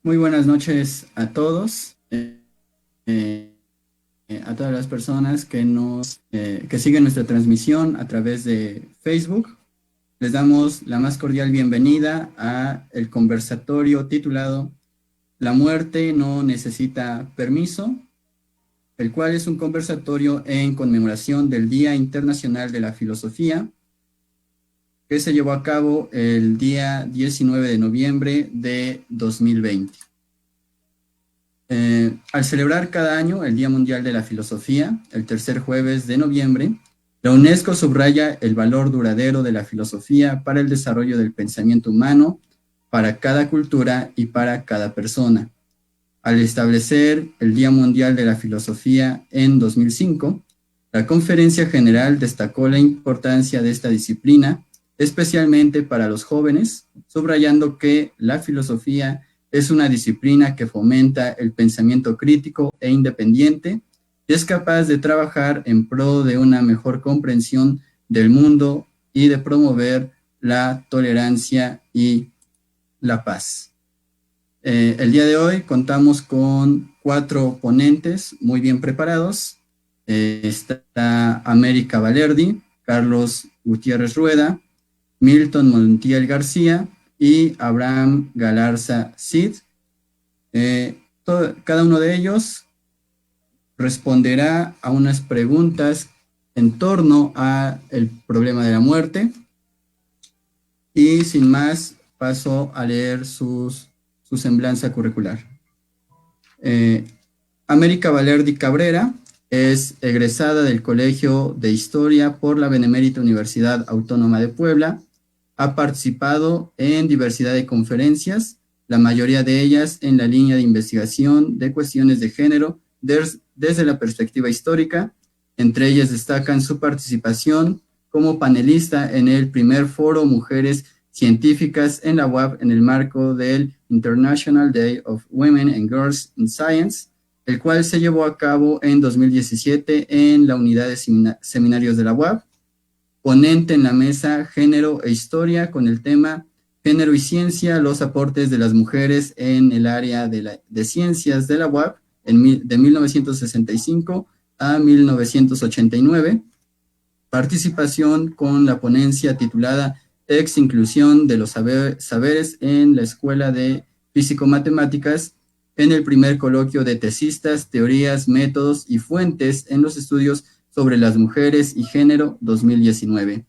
Muy buenas noches a todos, eh, a todas las personas que siguen nuestra transmisión a través de Facebook. Les damos la más cordial bienvenida a el conversatorio titulado La muerte no necesita permiso, el cual es un conversatorio en conmemoración del Día Internacional de la Filosofía, que se llevó a cabo el día 19 de noviembre de 2020. Al celebrar cada año el Día Mundial de la Filosofía, el tercer jueves de noviembre, la UNESCO subraya el valor duradero de la filosofía para el desarrollo del pensamiento humano, para cada cultura y para cada persona. Al establecer el Día Mundial de la Filosofía en 2005, la Conferencia General destacó la importancia de esta disciplina, especialmente para los jóvenes, subrayando que la filosofía es una disciplina que fomenta el pensamiento crítico e independiente y es capaz de trabajar en pro de una mejor comprensión del mundo y de promover la tolerancia y la paz. El día de hoy contamos con 4 ponentes muy bien preparados. Está América Valerdi, Carlos Gutiérrez Rueda, Milton Montiel García y Abraham Galarza Cid. Cada uno de ellos responderá a unas preguntas en torno al problema de la muerte. Y sin más, paso a leer su semblanza curricular. América Valerdi Cabrera es egresada del Colegio de Historia por la Benemérita Universidad Autónoma de Puebla. Ha participado en diversidad de conferencias, la mayoría de ellas en la línea de investigación de cuestiones de género desde la perspectiva histórica. Entre ellas destacan su participación como panelista en el primer foro Mujeres Científicas en la UAP en el marco del International Day of Women and Girls in Science, el cual se llevó a cabo en 2017 en la unidad de seminarios de la UAP. Ponente en la mesa Género e Historia con el tema Género y Ciencia, los aportes de las mujeres en el área de ciencias de la UAP de 1965 a 1989. Participación con la ponencia titulada Ex-inclusión de los saberes en la Escuela de Físico-Matemáticas en el primer coloquio de tesistas, teorías, métodos y fuentes en los estudios sobre las mujeres y género 2019,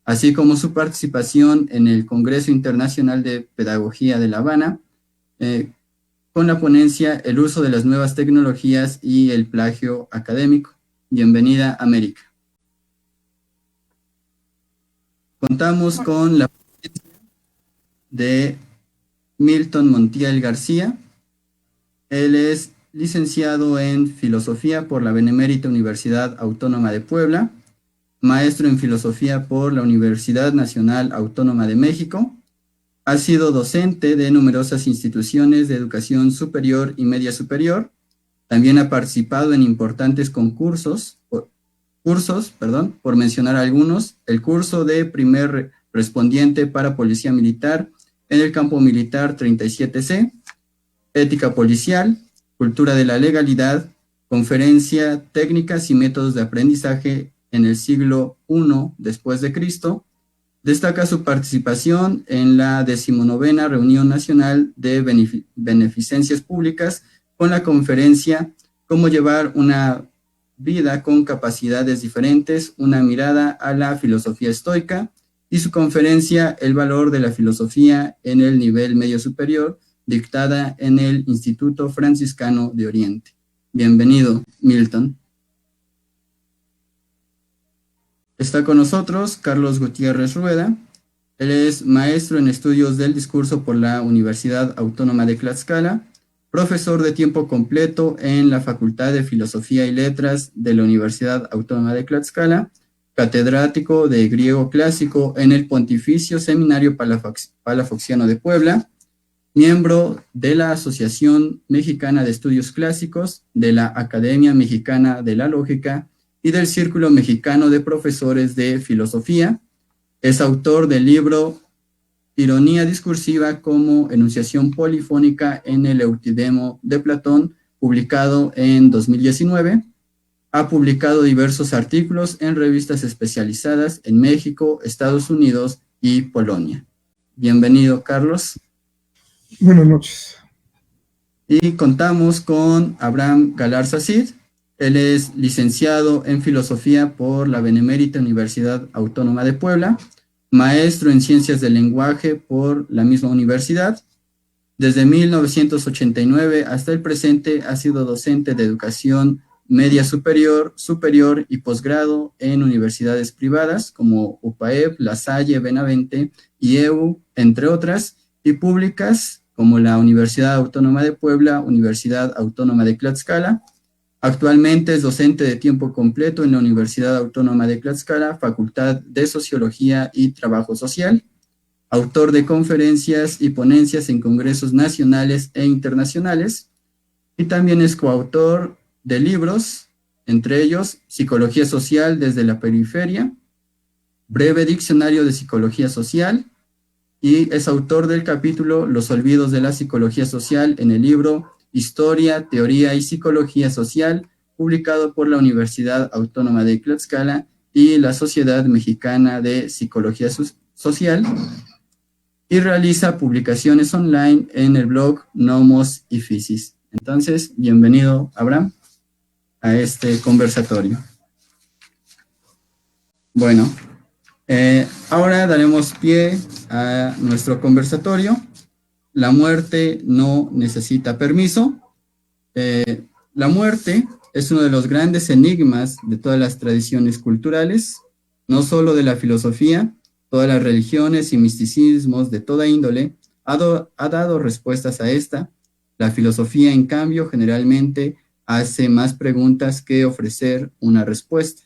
así como su participación en el Congreso Internacional de Pedagogía de La Habana, con la ponencia El uso de las nuevas tecnologías y el plagio académico. Bienvenida, América. Contamos con la presencia de Milton Montiel García. Él es licenciado en Filosofía por la Benemérita Universidad Autónoma de Puebla, maestro en Filosofía por la Universidad Nacional Autónoma de México. Ha sido docente de numerosas instituciones de educación superior y media superior. También ha participado en importantes cursos, por mencionar algunos, el curso de primer respondiente para Policía Militar en el Campo Militar 37C, Ética Policial, Cultura de la Legalidad, Conferencia Técnicas y Métodos de Aprendizaje en el siglo I después de Cristo. Destaca su participación en la 19ª Reunión Nacional de Beneficencias Públicas con la conferencia Cómo llevar una vida con capacidades diferentes, una mirada a la filosofía estoica, y su conferencia El valor de la filosofía en el nivel medio superior, dictada en el Instituto Franciscano de Oriente. Bienvenido, Milton. Está con nosotros Carlos Gutiérrez Rueda. Él es maestro en estudios del discurso por la Universidad Autónoma de Tlaxcala, profesor de tiempo completo en la Facultad de Filosofía y Letras de la Universidad Autónoma de Tlaxcala, catedrático de griego clásico en el Pontificio Seminario Palafoxiano de Puebla, miembro de la Asociación Mexicana de Estudios Clásicos, de la Academia Mexicana de la Lógica y del Círculo Mexicano de Profesores de Filosofía. Es autor del libro ironía discursiva como enunciación polifónica en el Eutidemo de Platón, publicado en 2019. Ha publicado diversos artículos en revistas especializadas en México, Estados Unidos y Polonia. Bienvenido, Carlos. Buenas noches. Y contamos con Abraham Galarza Cid. Él es licenciado en Filosofía por la Benemérita Universidad Autónoma de Puebla, maestro en Ciencias del Lenguaje por la misma universidad. Desde 1989 hasta el presente ha sido docente de educación media superior, superior y posgrado en universidades privadas como UPAEP, La Salle, Benavente, IEU, entre otras, y públicas como la Universidad Autónoma de Puebla, Universidad Autónoma de Tlaxcala. Actualmente es docente de tiempo completo en la Universidad Autónoma de Tlaxcala, Facultad de Sociología y Trabajo Social, autor de conferencias y ponencias en congresos nacionales e internacionales, y también es coautor de libros, entre ellos Psicología Social desde la Periferia, Breve Diccionario de Psicología Social, y es autor del capítulo Los olvidos de la psicología social en el libro Historia, Teoría y Psicología Social, publicado por la Universidad Autónoma de Tlaxcala y la Sociedad Mexicana de Psicología Social, y realiza publicaciones online en el blog Nomos y Fisis. Entonces, bienvenido, Abraham, a este conversatorio. Bueno, ahora daremos pie a nuestro conversatorio. La muerte no necesita permiso. La muerte es uno de los grandes enigmas de todas las tradiciones culturales, no solo de la filosofía. Todas las religiones y misticismos de toda índole ha dado respuestas a esta. La filosofía, en cambio, generalmente hace más preguntas que ofrecer una respuesta.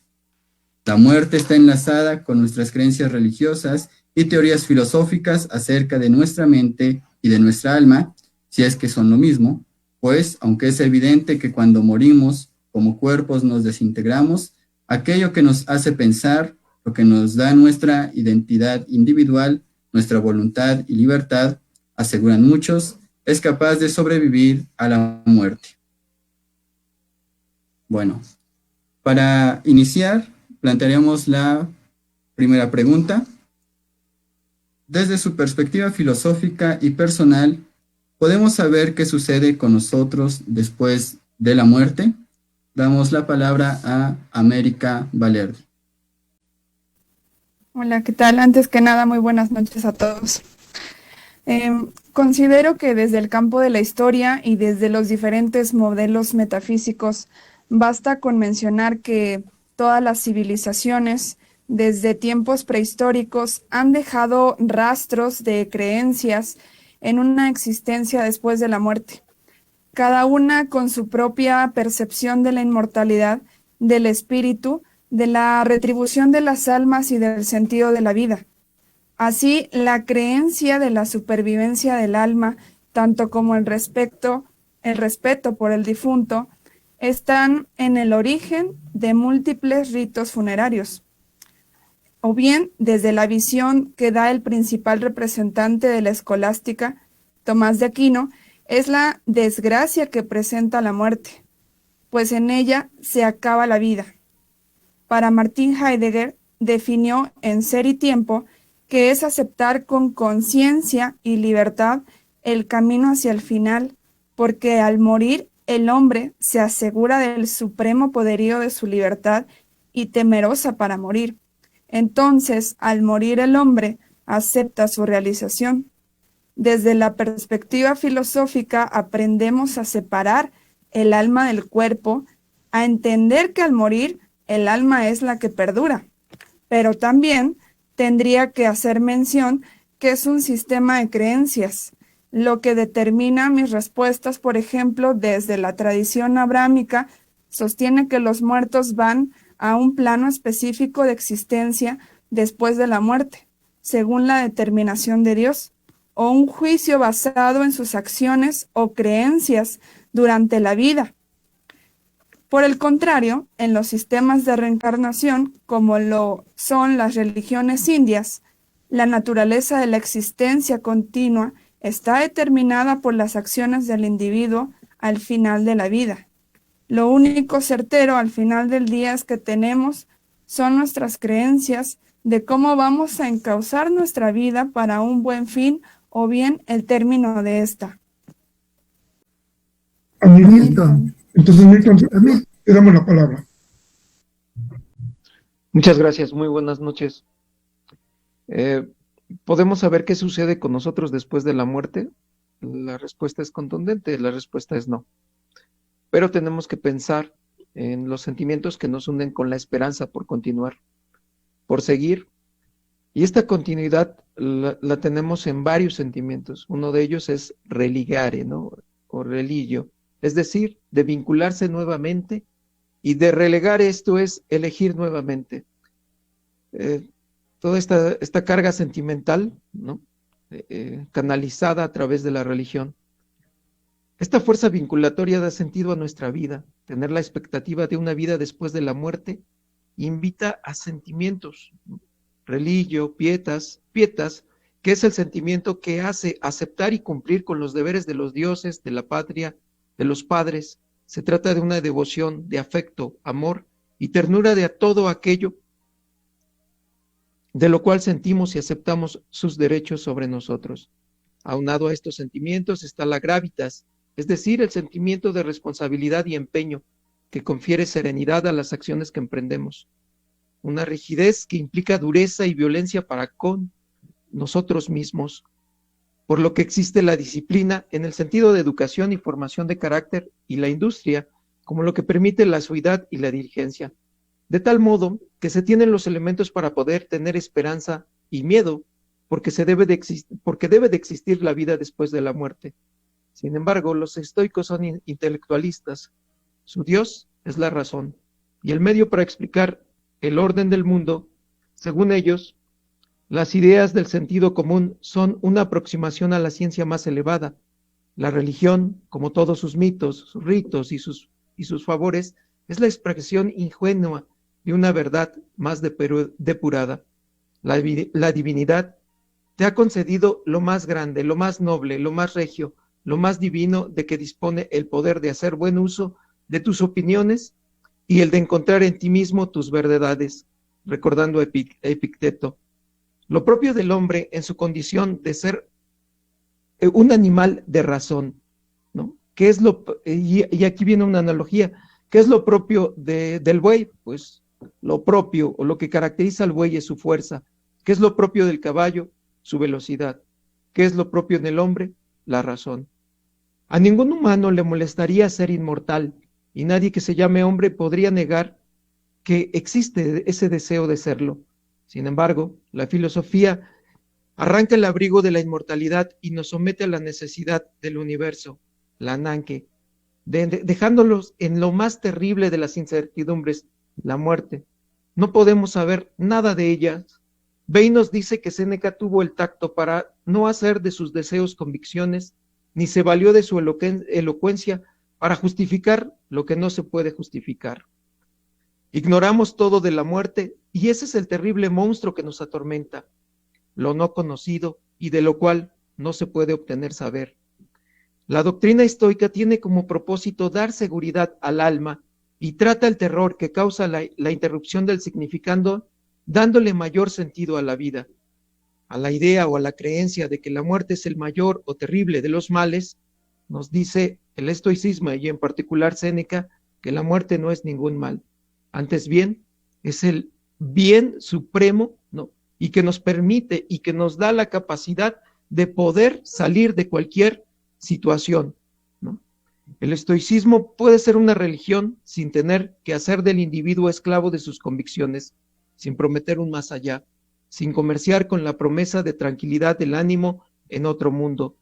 La muerte está enlazada con nuestras creencias religiosas y teorías filosóficas acerca de nuestra mente y de nuestra alma, si es que son lo mismo, pues, aunque es evidente que cuando morimos, como cuerpos nos desintegramos, aquello que nos hace pensar, lo que nos da nuestra identidad individual, nuestra voluntad y libertad, aseguran muchos, es capaz de sobrevivir a la muerte. Bueno, para iniciar, plantearemos la primera pregunta. Desde su perspectiva filosófica y personal, ¿podemos saber qué sucede con nosotros después de la muerte? Damos la palabra a América Valerdi. Hola, ¿qué tal? Antes que nada, muy buenas noches a todos. Considero que desde el campo de la historia y desde los diferentes modelos metafísicos, basta con mencionar que todas las civilizaciones, desde tiempos prehistóricos, han dejado rastros de creencias en una existencia después de la muerte, cada una con su propia percepción de la inmortalidad, del espíritu, de la retribución de las almas y del sentido de la vida. Así, la creencia de la supervivencia del alma, tanto como el respeto por el difunto, están en el origen de múltiples ritos funerarios. O bien, desde la visión que da el principal representante de la escolástica, Tomás de Aquino, es la desgracia que presenta la muerte, pues en ella se acaba la vida. Para Martin Heidegger, definió en Ser y Tiempo que es aceptar con conciencia y libertad el camino hacia el final, porque al morir el hombre se asegura del supremo poderío de su libertad y temerosa para morir. Entonces, al morir el hombre, acepta su realización. Desde la perspectiva filosófica aprendemos a separar el alma del cuerpo, a entender que al morir el alma es la que perdura, pero también tendría que hacer mención que es un sistema de creencias, lo que determina mis respuestas. Por ejemplo, desde la tradición abrámica, sostiene que los muertos van a un plano específico de existencia después de la muerte, según la determinación de Dios, o un juicio basado en sus acciones o creencias durante la vida. Por el contrario, en los sistemas de reencarnación, como lo son las religiones indias, La naturaleza de la existencia continua está determinada por las acciones del individuo al final de la vida. Lo único certero al final del día es que tenemos son nuestras creencias de cómo vamos a encauzar nuestra vida para un buen fin o bien el término de esta. A mí, Milton. Entonces, Milton, a mí te damos la palabra. Muchas gracias, muy buenas noches. ¿Podemos saber qué sucede con nosotros después de la muerte? La respuesta es contundente, la respuesta es no. Pero tenemos que pensar en los sentimientos que nos unen con la esperanza por continuar, por seguir. Y esta continuidad la tenemos en varios sentimientos. Uno de ellos es religare, ¿no? O religio, es decir, de vincularse nuevamente, y de relegar esto es elegir nuevamente. Toda esta carga sentimental, ¿no? Canalizada a través de la religión. Esta fuerza vinculatoria da sentido a nuestra vida. Tener la expectativa de una vida después de la muerte invita a sentimientos. Religio, pietas, que es el sentimiento que hace aceptar y cumplir con los deberes de los dioses, de la patria, de los padres. Se trata de una devoción, de afecto, amor y ternura de todo aquello de lo cual sentimos y aceptamos sus derechos sobre nosotros. Aunado a estos sentimientos está la gravitas, es decir, el sentimiento de responsabilidad y empeño, que confiere serenidad a las acciones que emprendemos. Una rigidez que implica dureza y violencia para con nosotros mismos, por lo que existe la disciplina en el sentido de educación y formación de carácter, y la industria como lo que permite la suidad y la diligencia, de tal modo que se tienen los elementos para poder tener esperanza y miedo, porque debe de existir la vida después de la muerte. Sin embargo, los estoicos son intelectualistas. Su Dios es la razón, y el medio para explicar el orden del mundo. Según ellos, las ideas del sentido común son una aproximación a la ciencia más elevada. La religión, como todos sus mitos, sus ritos y sus favores, es la expresión ingenua de una verdad más depurada. La divinidad te ha concedido lo más grande, lo más noble, lo más regio, lo más divino, de que dispone el poder de hacer buen uso de tus opiniones y el de encontrar en ti mismo tus verdades, recordando a Epicteto. Lo propio del hombre en su condición de ser un animal de razón, ¿no? ¿Qué es y aquí viene una analogía, ¿qué es lo propio del buey? Pues lo propio o lo que caracteriza al buey es su fuerza. ¿Qué es lo propio del caballo? Su velocidad. ¿Qué es lo propio del hombre? La razón. A ningún humano le molestaría ser inmortal, y nadie que se llame hombre podría negar que existe ese deseo de serlo. Sin embargo, la filosofía arranca el abrigo de la inmortalidad y nos somete a la necesidad del universo, la Nanke, dejándolos en lo más terrible de las incertidumbres, la muerte. No podemos saber nada de ellas. Bey nos dice que Séneca tuvo el tacto para no hacer de sus deseos convicciones, ni se valió de su elocuencia para justificar lo que no se puede justificar. Ignoramos todo de la muerte, y ese es el terrible monstruo que nos atormenta, lo no conocido y de lo cual no se puede obtener saber. La doctrina estoica tiene como propósito dar seguridad al alma y trata el terror que causa la interrupción del significado, dándole mayor sentido a la vida. A la idea o a la creencia de que la muerte es el mayor o terrible de los males, nos dice el estoicismo, y en particular Séneca, que la muerte no es ningún mal. Antes bien, es el bien supremo, ¿no? Y que nos permite y que nos da la capacidad de poder salir de cualquier situación, ¿no? El estoicismo puede ser una religión sin tener que hacer del individuo esclavo de sus convicciones, sin prometer un más allá, sin comerciar con la promesa de tranquilidad del ánimo en otro mundo.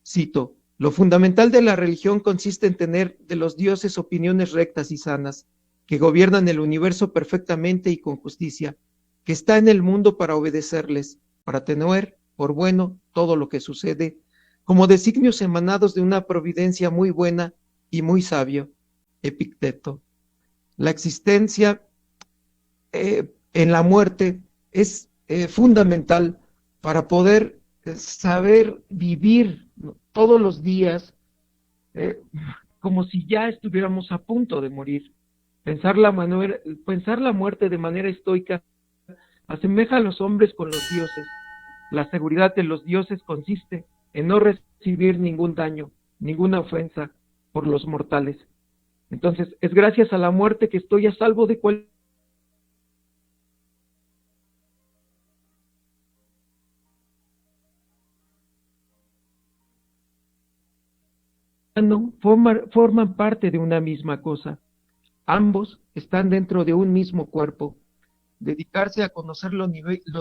Cito: lo fundamental de la religión consiste en tener de los dioses opiniones rectas y sanas, que gobiernan el universo perfectamente y con justicia, que está en el mundo para obedecerles, para tener por bueno todo lo que sucede, como designios emanados de una providencia muy buena y muy sabio. Epicteto. La existencia en la muerte es fundamental para poder saber vivir, ¿no?, todos los días como si ya estuviéramos a punto de morir. Pensar la muerte de manera estoica asemeja a los hombres con los dioses. La seguridad de los dioses consiste en no recibir ningún daño, ninguna ofensa por los mortales. Entonces, es gracias a la muerte que estoy a salvo de cualquier... forman parte de una misma cosa. Ambos están dentro de un mismo cuerpo. Dedicarse a conocer lo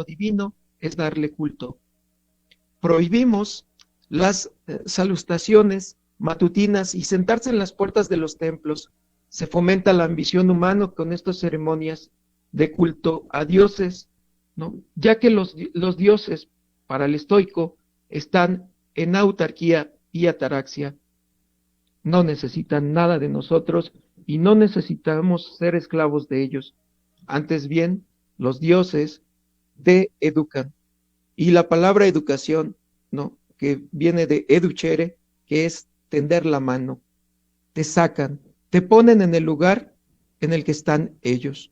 divino es darle culto. Prohibimos las salutaciones matutinas y sentarse en las puertas de los templos. Se fomenta la ambición humana con estas ceremonias de culto a dioses, ¿no?, ya que los dioses, para el estoico, están en autarquía y ataraxia. No necesitan nada de nosotros y no necesitamos ser esclavos de ellos. Antes bien, los dioses te educan. Y la palabra educación, ¿no?, que viene de educere, que es tender la mano, te sacan, te ponen en el lugar en el que están ellos.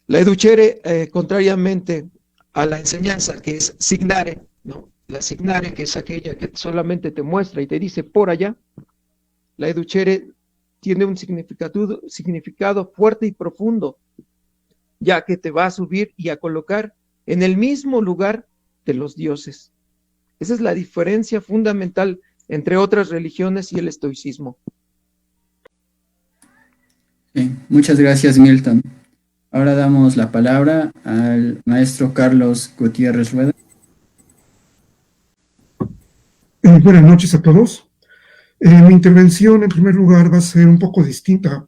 La educere, contrariamente a la enseñanza, que es signare, ¿no?, la signare, que es aquella que solamente te muestra y te dice por allá, la educere tiene un significado fuerte y profundo, ya que te va a subir y a colocar en el mismo lugar de los dioses. Esa es la diferencia fundamental entre otras religiones y el estoicismo. Sí, muchas gracias, Milton. Ahora damos la palabra al maestro Carlos Gutiérrez Rueda. Buenas noches a todos. Mi intervención, en primer lugar, va a ser un poco distinta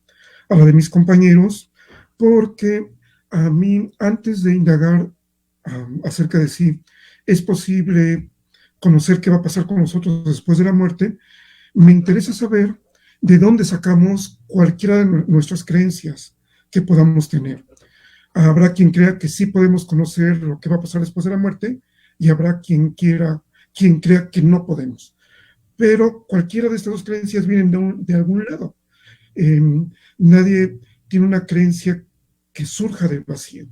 a la de mis compañeros, porque a mí, antes de indagar acerca de si es posible conocer qué va a pasar con nosotros después de la muerte, me interesa saber de dónde sacamos cualquiera de nuestras creencias que podamos tener. Habrá quien crea que sí podemos conocer lo que va a pasar después de la muerte, y habrá quien crea que no podemos. Pero cualquiera de estas dos creencias vienen de algún lado. Nadie tiene una creencia que surja del vacío.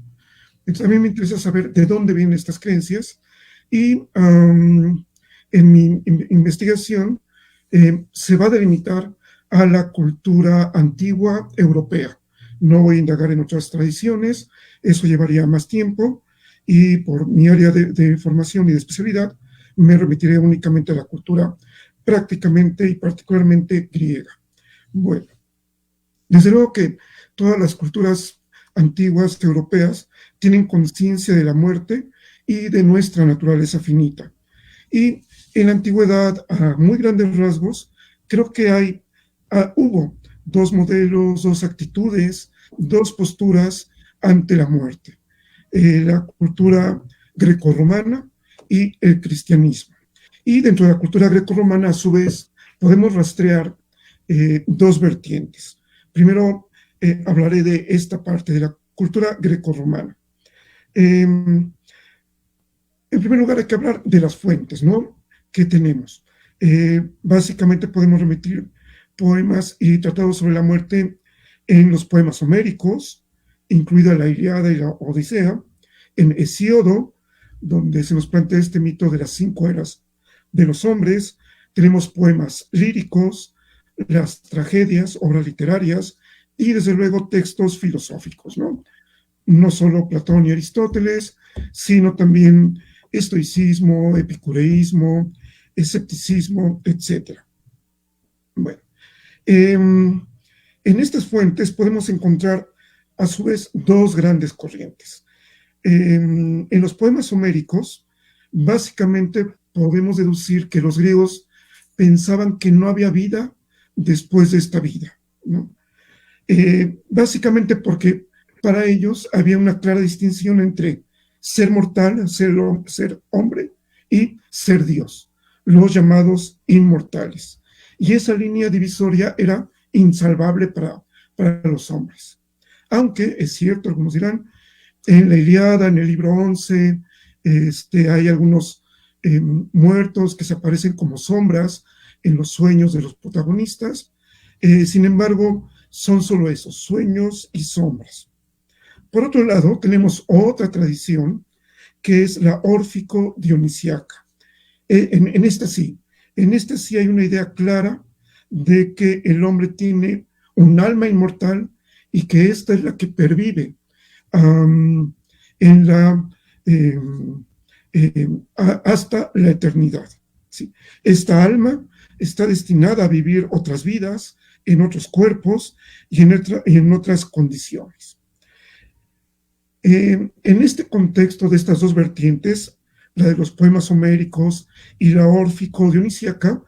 Entonces, a mí me interesa saber de dónde vienen estas creencias, y en mi investigación se va a delimitar a la cultura antigua europea. No voy a indagar en otras tradiciones, eso llevaría más tiempo, y por mi área de formación y de especialidad me remitiré únicamente a la cultura prácticamente y particularmente griega. Bueno, desde luego que todas las culturas antiguas europeas tienen conciencia de la muerte y de nuestra naturaleza finita. Y en la antigüedad, a muy grandes rasgos, creo que hubo dos modelos, dos actitudes, dos posturas ante la muerte. La cultura grecorromana y el cristianismo. Y dentro de la cultura grecorromana, a su vez, podemos rastrear dos vertientes. Primero, hablaré de esta parte de la cultura grecorromana. En primer lugar, hay que hablar de las fuentes, ¿no?, que tenemos. Básicamente podemos remitir poemas y tratados sobre la muerte en los poemas homéricos, incluida la Ilíada y la Odisea, en Hesíodo, donde se nos plantea este mito de las 5 eras de los hombres. Tenemos poemas líricos, las tragedias, obras literarias y desde luego textos filosóficos, ¿no? No solo Platón y Aristóteles, sino también estoicismo, epicureísmo, escepticismo, etc. Bueno, en estas fuentes podemos encontrar a su vez dos grandes corrientes. En los poemas homéricos, básicamente podemos deducir que los griegos pensaban que no había vida después de esta vida, ¿no? Básicamente porque para ellos había una clara distinción entre ser mortal, ser hombre, y ser Dios, los llamados inmortales. Y esa línea divisoria era insalvable para los hombres. Aunque, es cierto, algunos dirán, en la Ilíada, en el libro 11, Hay algunos muertos que se aparecen como sombras en los sueños de los protagonistas. Sin embargo, son solo esos, sueños y sombras. Por otro lado, tenemos otra tradición que es la órfico-dionisiaca. En esta sí hay una idea clara de que el hombre tiene un alma inmortal y que esta es la que pervive en la, hasta la eternidad. ¿Sí? Esta alma está destinada a vivir otras vidas, en otros cuerpos y en otras condiciones. En este contexto de estas dos vertientes, la de los poemas homéricos y la órfico-dionisíaca,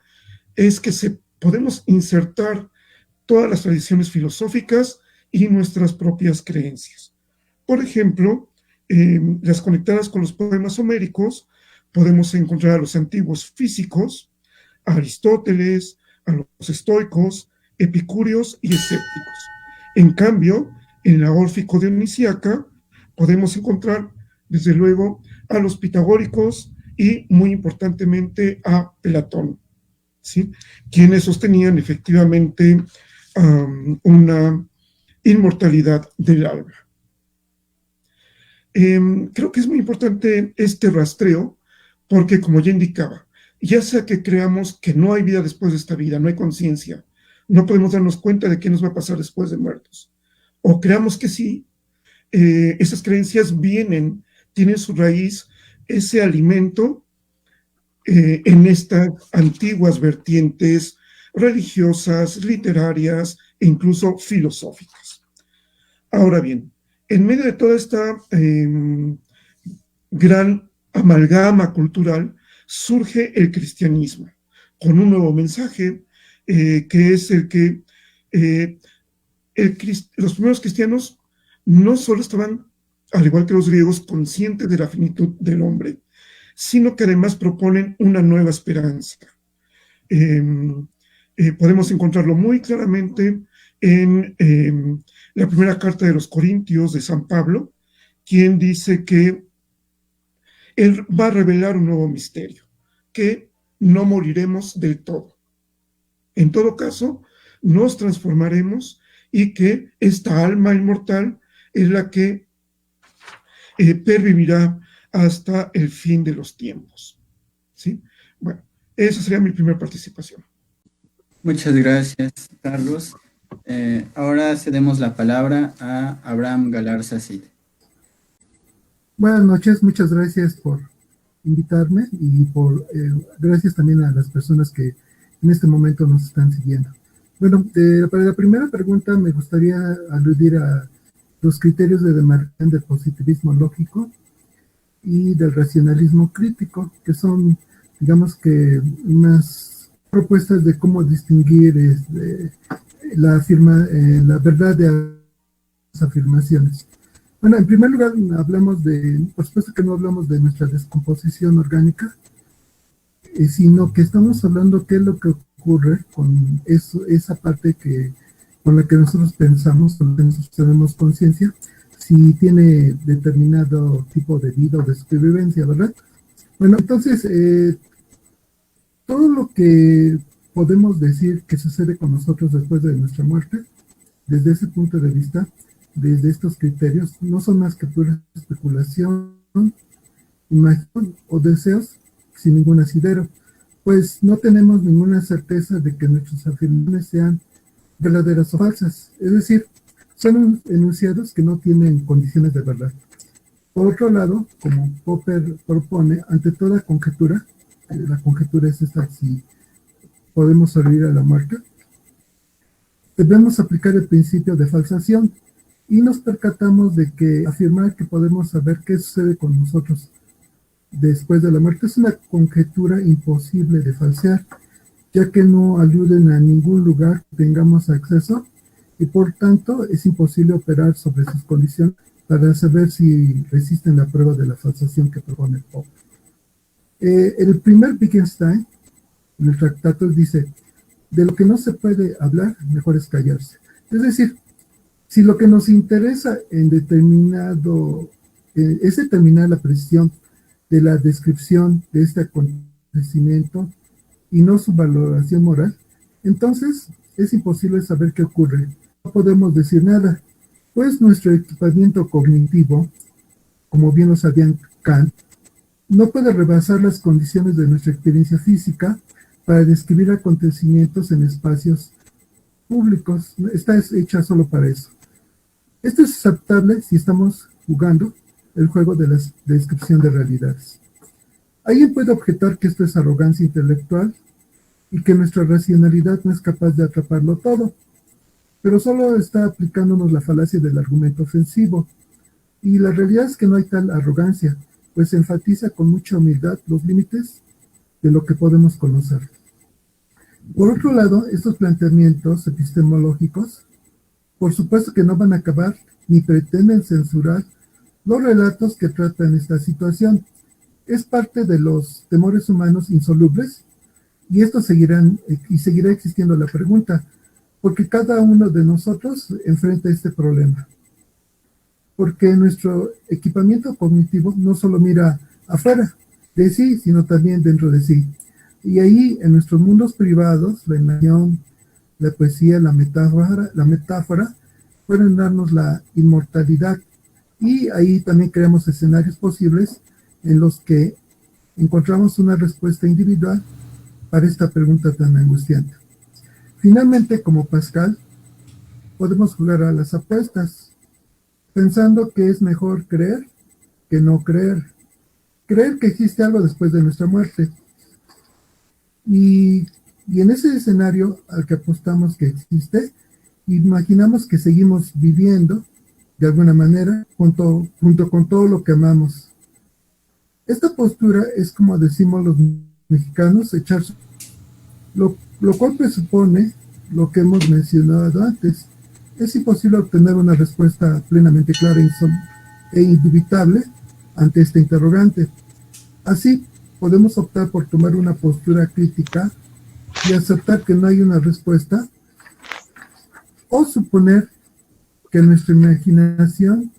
es que podemos insertar todas las tradiciones filosóficas y nuestras propias creencias. Por ejemplo, las conectadas con los poemas homéricos, podemos encontrar a los antiguos físicos, a Aristóteles, a los estoicos, epicúreos y escépticos. En cambio, en la órfico-dionisíaca podemos encontrar, desde luego, a los pitagóricos y, muy importantemente, a Platón, ¿sí? Quienes sostenían efectivamente una inmortalidad del alma. Creo que es muy importante este rastreo porque, como ya indicaba, ya sea que creamos que no hay vida después de esta vida, no hay conciencia, no podemos darnos cuenta de qué nos va a pasar después de muertos, o creamos que sí, esas creencias tienen su raíz, ese alimento en estas antiguas vertientes religiosas, literarias e incluso filosóficas. Ahora bien, en medio de toda esta gran amalgama cultural, surge el cristianismo, con un nuevo mensaje, que es el que los primeros cristianos no solo estaban, al igual que los griegos, conscientes de la finitud del hombre, sino que además proponen una nueva esperanza. Podemos encontrarlo muy claramente en la primera carta de los Corintios de San Pablo, quien dice que él va a revelar un nuevo misterio, que no moriremos del todo. En todo caso, nos transformaremos y que esta alma inmortal es la que pervivirá hasta el fin de los tiempos. ¿Sí? Bueno, esa sería mi primera participación. Muchas gracias, Carlos. Ahora cedemos la palabra a Abraham Galarza Cid. Buenas noches, muchas gracias por invitarme y gracias también a las personas que en este momento nos están siguiendo. Bueno, para la primera pregunta me gustaría aludir a los criterios de demarcación del positivismo lógico y del racionalismo crítico, que son, digamos que, unas propuestas de cómo distinguir la verdad de las afirmaciones. Bueno, en primer lugar, por supuesto que no hablamos de nuestra descomposición orgánica, sino que estamos hablando qué es lo que ocurre con esa parte con la que nosotros pensamos, con la que nosotros tenemos conciencia, si tiene determinado tipo de vida o de supervivencia, ¿verdad? Bueno, entonces, todo lo que podemos decir que sucede con nosotros después de nuestra muerte, desde ese punto de vista, desde estos criterios, no son más que pura especulación, imaginación o deseos sin ningún asidero, pues no tenemos ninguna certeza de que nuestras afirmaciones sean verdaderas o falsas, es decir, son enunciados que no tienen condiciones de verdad. Por otro lado, como Popper propone, ante toda conjetura, la conjetura es esta, si podemos sobrevivir a la muerte, debemos aplicar el principio de falsación y nos percatamos de que afirmar que podemos saber qué sucede con nosotros después de la muerte es una conjetura imposible de falsear, ya que no aluden a ningún lugar que tengamos acceso y por tanto es imposible operar sobre sus condiciones para saber si resisten la prueba de la falsación que propone Popper. El primer Wittgenstein, en el tratado, dice: de lo que no se puede hablar, mejor es callarse. Es decir, si lo que nos interesa es determinar la precisión de la descripción de este acontecimiento y no su valoración moral, entonces es imposible saber qué ocurre. No podemos decir nada, pues nuestro equipamiento cognitivo, como bien lo sabían Kant, no puede rebasar las condiciones de nuestra experiencia física para describir acontecimientos en espacios públicos. Está hecha solo para eso. Esto es aceptable si estamos jugando el juego de la descripción de realidades. Alguien puede objetar que esto es arrogancia intelectual y que nuestra racionalidad no es capaz de atraparlo todo, pero solo está aplicándonos la falacia del argumento ofensivo. Y la realidad es que no hay tal arrogancia, pues enfatiza con mucha humildad los límites de lo que podemos conocer. Por otro lado, estos planteamientos epistemológicos, por supuesto que no van a acabar ni pretenden censurar los relatos que tratan esta situación. Es parte de los temores humanos insolubles y esto seguirá existiendo la pregunta, porque cada uno de nosotros enfrenta este problema. Porque nuestro equipamiento cognitivo no solo mira afuera de sí, sino también dentro de sí. Y ahí, en nuestros mundos privados, la imaginación, la poesía, la metáfora pueden darnos la inmortalidad. Y ahí también creamos escenarios posibles en los que encontramos una respuesta individual para esta pregunta tan angustiante. Finalmente, como Pascal, podemos jugar a las apuestas, pensando que es mejor creer que no creer. Creer que existe algo después de nuestra muerte. Y en ese escenario al que apostamos que existe, imaginamos que seguimos viviendo de alguna manera junto con todo lo que amamos. Esta postura es, como decimos los mexicanos, echar lo cual presupone lo que hemos mencionado antes. Es imposible obtener una respuesta plenamente clara e indubitable ante este interrogante. Así, podemos optar por tomar una postura crítica y aceptar que no hay una respuesta, o suponer que nuestra imaginación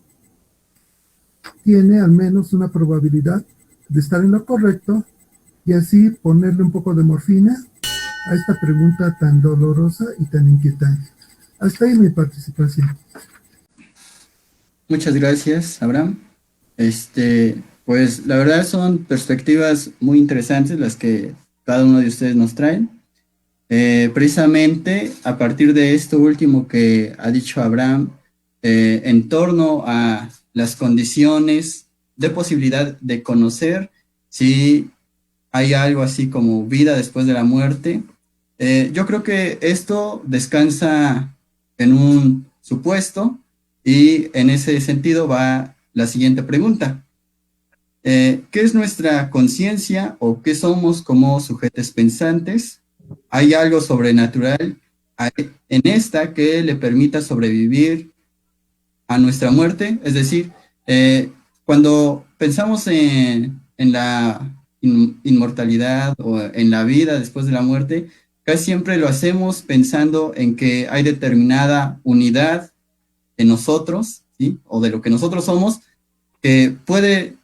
tiene al menos una probabilidad de estar en lo correcto y así ponerle un poco de morfina a esta pregunta tan dolorosa y tan inquietante. Hasta ahí mi participación. Muchas gracias, Abraham. Pues la verdad son perspectivas muy interesantes las que cada uno de ustedes nos traen. Precisamente a partir de esto último que ha dicho Abraham, en torno a las condiciones de posibilidad de conocer si hay algo así como vida después de la muerte, yo creo que esto descansa en un supuesto y en ese sentido va la siguiente pregunta. ¿Qué es nuestra conciencia o qué somos como sujetos pensantes? ¿Hay algo sobrenatural en esta que le permita sobrevivir a nuestra muerte? Es decir, cuando pensamos en la inmortalidad o en la vida después de la muerte, casi siempre lo hacemos pensando en que hay determinada unidad en nosotros, ¿sí? O de lo que nosotros somos, que puede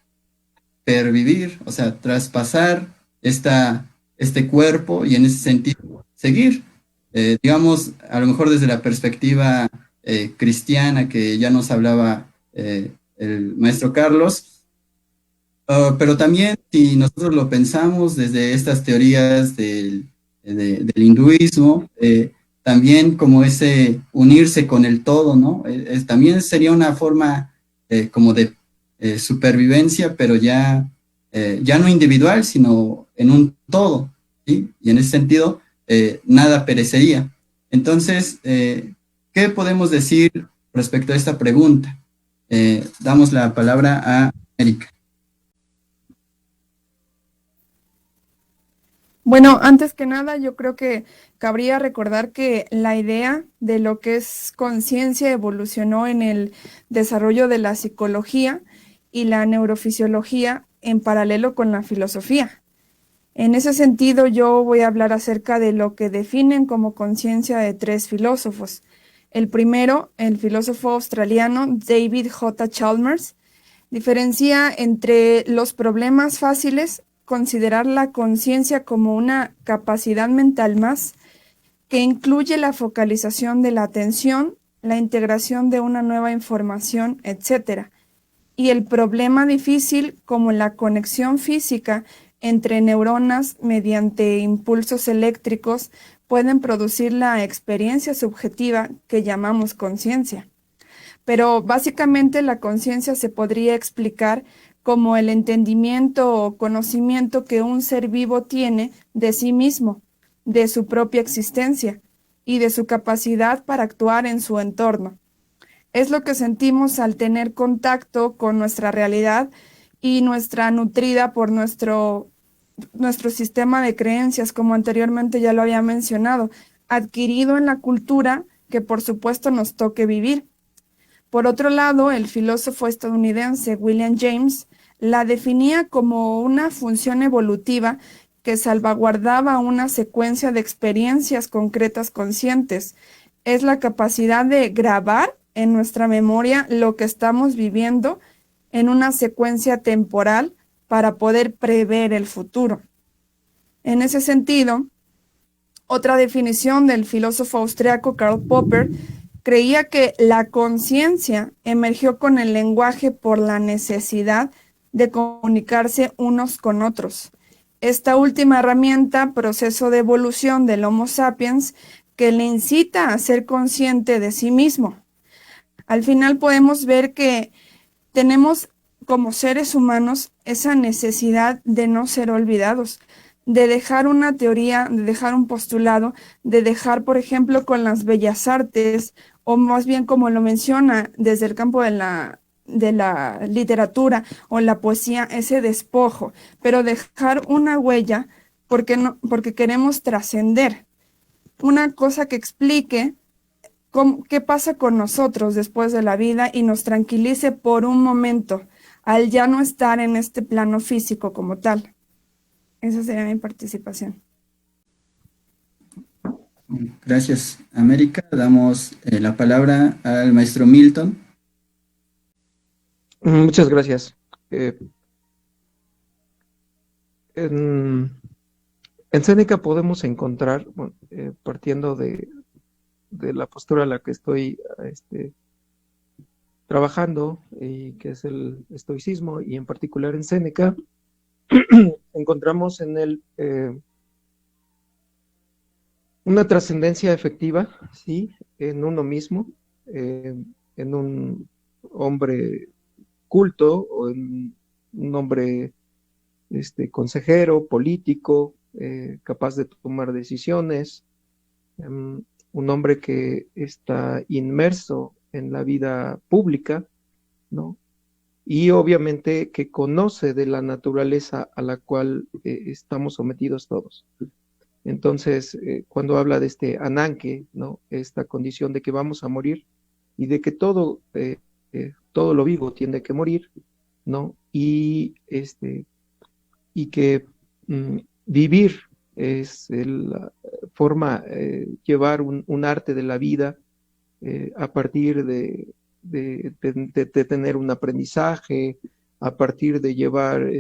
pervivir, o sea, traspasar este cuerpo y en ese sentido seguir. Digamos, a lo mejor desde la perspectiva cristiana que ya nos hablaba el maestro Carlos, pero también si nosotros lo pensamos desde estas teorías del hinduismo, también como ese unirse con el todo, ¿no? También sería una forma como de supervivencia, pero ya no individual, sino en un todo, ¿sí? Y en ese sentido, nada perecería. Entonces, ¿qué podemos decir respecto a esta pregunta? Damos la palabra a Erika. Bueno, antes que nada, yo creo que cabría recordar que la idea de lo que es conciencia evolucionó en el desarrollo de la psicología y la neurofisiología en paralelo con la filosofía. En ese sentido, yo voy a hablar acerca de lo que definen como conciencia de tres filósofos. El primero, el filósofo australiano David J. Chalmers, Diferencia entre los problemas fáciles, considerar la conciencia como una capacidad mental más, que incluye la focalización de la atención, la integración de una nueva información, etc. Y el problema difícil como la conexión física entre neuronas mediante impulsos eléctricos pueden producir la experiencia subjetiva que llamamos conciencia. Pero básicamente la conciencia se podría explicar como el entendimiento o conocimiento que un ser vivo tiene de sí mismo, de su propia existencia y de su capacidad para actuar en su entorno. Es lo que sentimos al tener contacto con nuestra realidad y nuestra nutrida por nuestro sistema de creencias, como anteriormente ya lo había mencionado, adquirido en la cultura que por supuesto nos toque vivir. Por otro lado, el filósofo estadounidense William James la definía como una función evolutiva que salvaguardaba una secuencia de experiencias concretas conscientes. Es la capacidad de grabar en nuestra memoria lo que estamos viviendo en una secuencia temporal para poder prever el futuro. En ese sentido, otra definición del filósofo austriaco Karl Popper creía que la conciencia emergió con el lenguaje por la necesidad de comunicarse unos con otros. Esta última herramienta, proceso de evolución del Homo sapiens, que le incita a ser consciente de sí mismo. Al final podemos ver que tenemos como seres humanos esa necesidad de no ser olvidados, de dejar una teoría, de dejar un postulado, de dejar, por ejemplo, con las bellas artes, o más bien como lo menciona desde el campo de la literatura o la poesía, ese despojo, pero dejar una huella porque queremos trascender, una cosa que explique qué pasa con nosotros después de la vida y nos tranquilice por un momento al ya no estar en este plano físico como tal. Esa sería mi participación. Gracias, América. Damos la palabra al maestro Milton. Muchas gracias. En Séneca podemos encontrar, bueno, partiendo de la postura a la que estoy trabajando, y que es el estoicismo, y en particular en Séneca, encontramos en él una trascendencia efectiva, ¿sí?, en uno mismo, en un hombre culto, o en un hombre consejero, político, capaz de tomar decisiones, un hombre que está inmerso en la vida pública, ¿no? Y obviamente que conoce de la naturaleza a la cual estamos sometidos todos. Entonces, cuando habla de este ananke, ¿no?, esta condición de que vamos a morir y de que todo lo vivo tiene que morir, ¿no? Y que vivir es la forma, llevar un arte de la vida a partir de tener un aprendizaje, a partir de llevar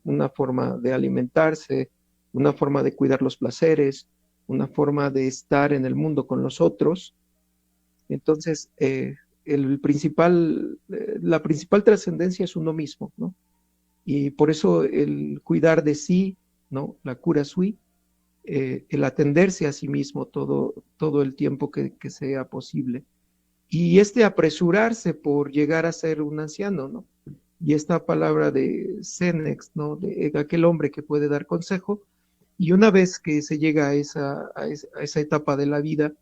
una forma de alimentarse, una forma de cuidar los placeres, una forma de estar en el mundo con los otros. Entonces, la principal trascendencia es uno mismo, ¿no? Y por eso el cuidar de sí, ¿no?, la cura sui, el atenderse a sí mismo todo el tiempo que sea posible. Y apresurarse por llegar a ser un anciano, ¿no? Y esta palabra de Sénex, ¿no?, de aquel hombre que puede dar consejo, y una vez que se llega a esa etapa de la vida,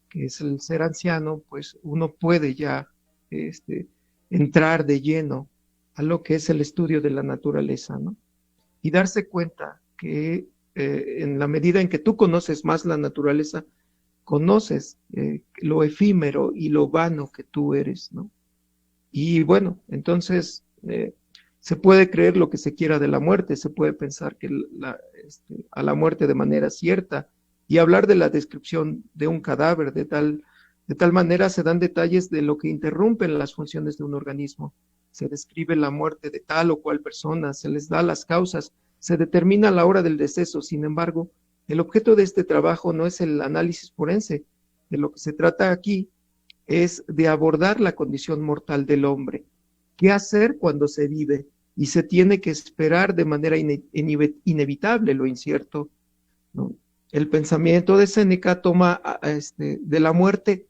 que es el ser anciano, pues uno puede ya entrar de lleno a lo que es el estudio de la naturaleza, ¿no? Y darse cuenta que en la medida en que tú conoces más la naturaleza, conoces lo efímero y lo vano que tú eres, ¿no? Y bueno, entonces se puede creer lo que se quiera de la muerte, se puede pensar que a la muerte de manera cierta, y hablar de la descripción de un cadáver, de tal manera se dan detalles de lo que interrumpen las funciones de un organismo. se describe la muerte de tal o cual persona, se les da las causas, se determina la hora del deceso. Sin embargo, el objeto de este trabajo no es el análisis forense. De lo que se trata aquí es de abordar la condición mortal del hombre. ¿Qué hacer cuando se vive y se tiene que esperar de manera inevitable lo incierto, ¿no? El pensamiento de Séneca toma de la muerte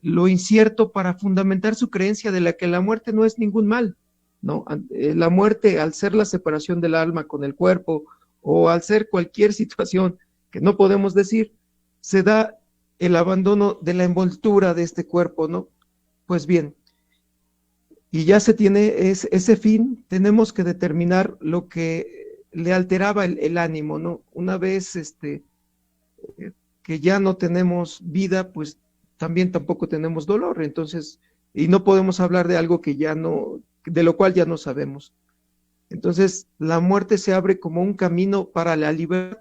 lo incierto para fundamentar su creencia de la que la muerte no es ningún mal, ¿no? La muerte, al ser la separación del alma con el cuerpo, o al ser cualquier situación que no podemos decir, se da el abandono de la envoltura de este cuerpo, ¿no? Pues bien, y ya se tiene ese fin, tenemos que determinar lo que le alteraba el ánimo, ¿no? Una vez que ya no tenemos vida, pues también tampoco tenemos dolor, entonces, y no podemos hablar de algo que ya no, de lo cual ya no sabemos. Entonces, la muerte se abre como un camino para la libertad.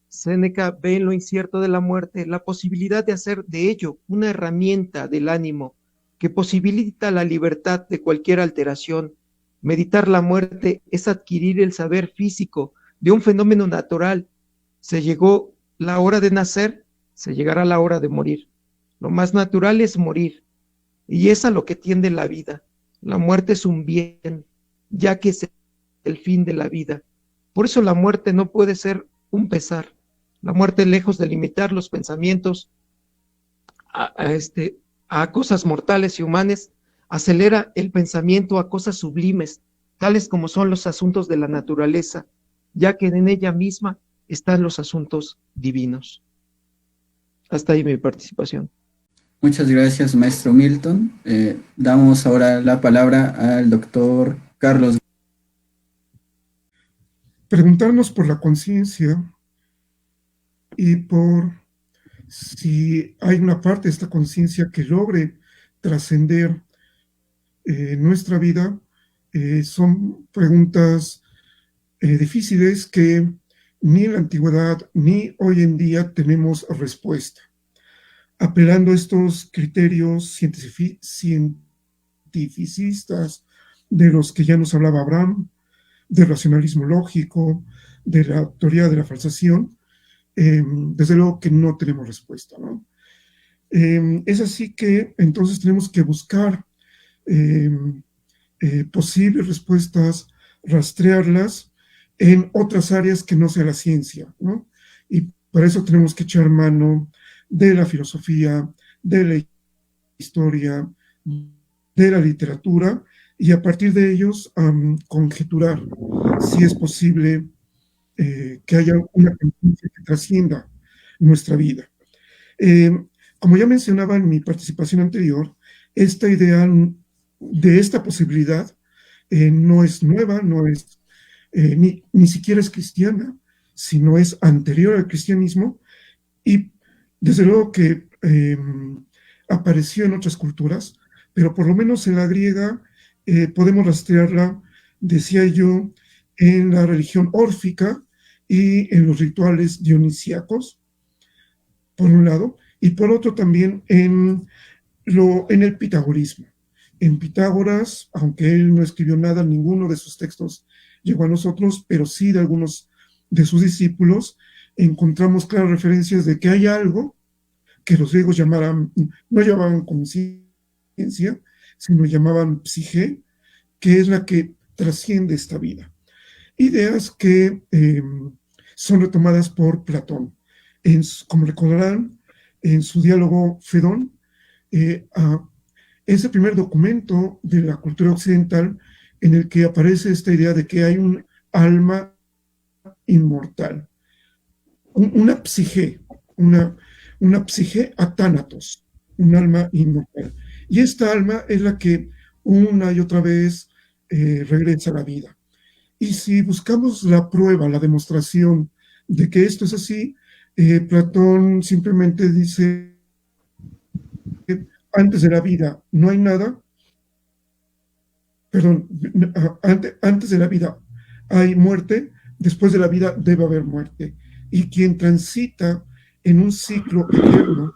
Séneca ve en lo incierto de la muerte la posibilidad de hacer de ello una herramienta del ánimo que posibilita la libertad de cualquier alteración. Meditar la muerte es adquirir el saber físico de un fenómeno natural. Se llegó la hora de nacer, se llegará la hora de morir. Lo más natural es morir, y es a lo que tiende la vida. La muerte es un bien, ya que es el fin de la vida. Por eso la muerte no puede ser un pesar. La muerte, lejos de limitar los pensamientos a cosas mortales y humanas, acelera el pensamiento a cosas sublimes, tales como son los asuntos de la naturaleza, ya que en ella misma están los asuntos divinos. Hasta ahí mi participación. Muchas gracias, maestro Milton. Damos ahora la palabra al doctor Carlos. Preguntarnos por la conciencia y por si hay una parte de esta conciencia que logre trascender nuestra vida, son preguntas difíciles que ni en la antigüedad ni hoy en día tenemos respuesta. Apelando a estos criterios cientificistas de los que ya nos hablaba Abraham, del racionalismo lógico, de la teoría de la falsación, desde luego que no tenemos respuesta, ¿no? Es así que entonces tenemos que buscar posibles respuestas, rastrearlas en otras áreas que no sea la ciencia, ¿no? Y para eso tenemos que echar mano de la filosofía, de la historia, de la literatura, y a partir de ellos conjeturar si es posible que haya una conciencia que trascienda nuestra vida. Como ya mencionaba en mi participación anterior, esta idea de esta posibilidad no es nueva, no es ni siquiera es cristiana, sino es anterior al cristianismo, y desde luego que apareció en otras culturas, pero por lo menos en la griega podemos rastrearla, decía yo, en la religión órfica y en los rituales dionisíacos, por un lado, y por otro también en el pitagorismo. En Pitágoras, aunque él no escribió nada, ninguno de sus textos llegó a nosotros, pero sí de algunos de sus discípulos, encontramos claras referencias de que hay algo que los griegos no llamaban conciencia, sino llamaban psique, que es la que trasciende esta vida. Ideas que son retomadas por Platón. Como recordarán, en su diálogo Fedón, es el primer documento de la cultura occidental en el que aparece esta idea de que hay un alma inmortal, una psique, una psique atánatos, un alma inmortal. Y esta alma es la que una y otra vez regresa a la vida. Y si buscamos la prueba, la demostración de que esto es así, Platón simplemente dice: antes de la vida no hay nada, perdón, antes de la vida hay muerte, después de la vida debe haber muerte. Y quien transita en un ciclo eterno,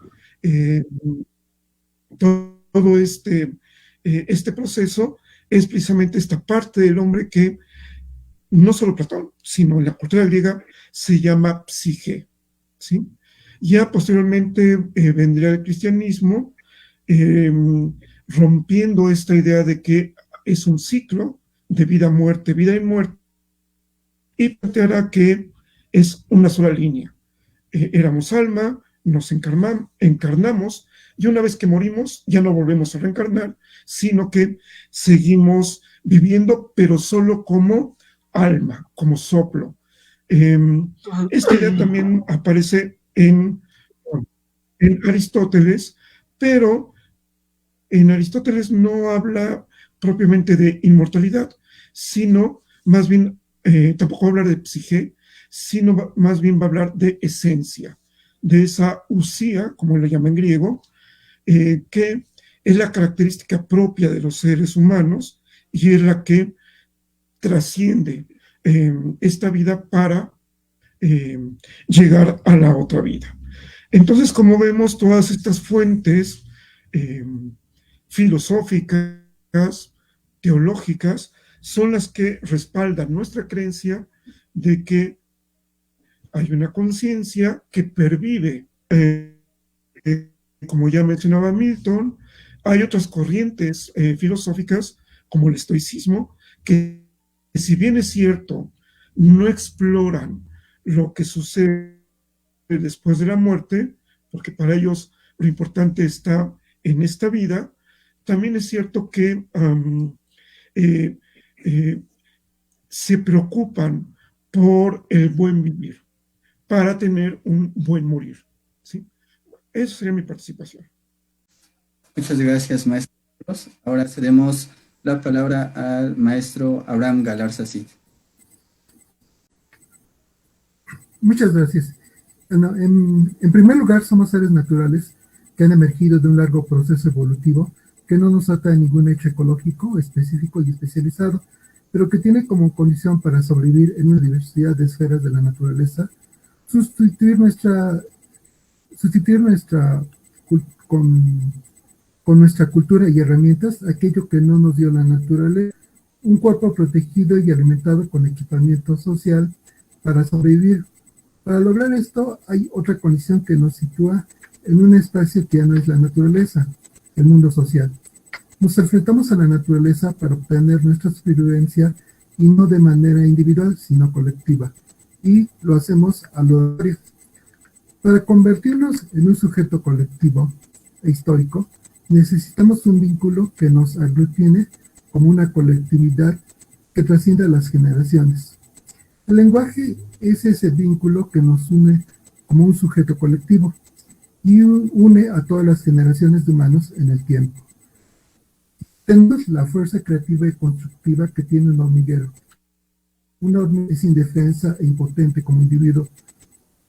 todo este proceso es precisamente esta parte del hombre que no solo Platón, sino en la cultura griega se llama psique, ¿sí? Ya posteriormente vendría el cristianismo, rompiendo esta idea de que es un ciclo de vida y muerte, y planteará que es una sola línea. Éramos alma, nos encarnamos, y una vez que morimos ya no volvemos a reencarnar, sino que seguimos viviendo, pero solo como alma, como soplo. Esta idea también aparece en Aristóteles, pero en Aristóteles no habla propiamente de inmortalidad, sino más bien, tampoco va a hablar de psique, sino más bien va a hablar de esencia, de esa usía, como le llama en griego, que es la característica propia de los seres humanos y es la que trasciende esta vida para llegar a la otra vida. Entonces, como vemos, todas estas fuentes filosóficas, teológicas, son las que respaldan nuestra creencia de que hay una conciencia que pervive, como ya mencionaba Milton. Hay otras corrientes filosóficas, como el estoicismo, que si bien es cierto, no exploran lo que sucede después de la muerte, porque para ellos lo importante está en esta vida. También es cierto que se preocupan por el buen vivir, para tener un buen morir, ¿sí? Esa sería mi participación. Muchas gracias, maestro. Ahora cedemos la palabra al maestro Abraham Galarza Cid. Muchas gracias. Bueno, en primer lugar, somos seres naturales que han emergido de un largo proceso evolutivo que no nos ata a ningún hecho ecológico específico y especializado, pero que tiene como condición para sobrevivir en una diversidad de esferas de la naturaleza, sustituir nuestra con nuestra cultura y herramientas aquello que no nos dio la naturaleza, un cuerpo protegido y alimentado con equipamiento social para sobrevivir. Para lograr esto hay otra condición que nos sitúa en un espacio que ya no es la naturaleza, el mundo social. Nos enfrentamos a la naturaleza para obtener nuestra supervivencia y no de manera individual, sino colectiva. Y lo hacemos a lo largo. Para convertirnos en un sujeto colectivo e histórico, necesitamos un vínculo que nos aglutine como una colectividad que trascienda las generaciones. El lenguaje es ese vínculo que nos une como un sujeto colectivo y une a todas las generaciones de humanos en el tiempo. Tenemos la fuerza creativa y constructiva que tiene un hormiguero. Una hormiga es indefensa e impotente como individuo,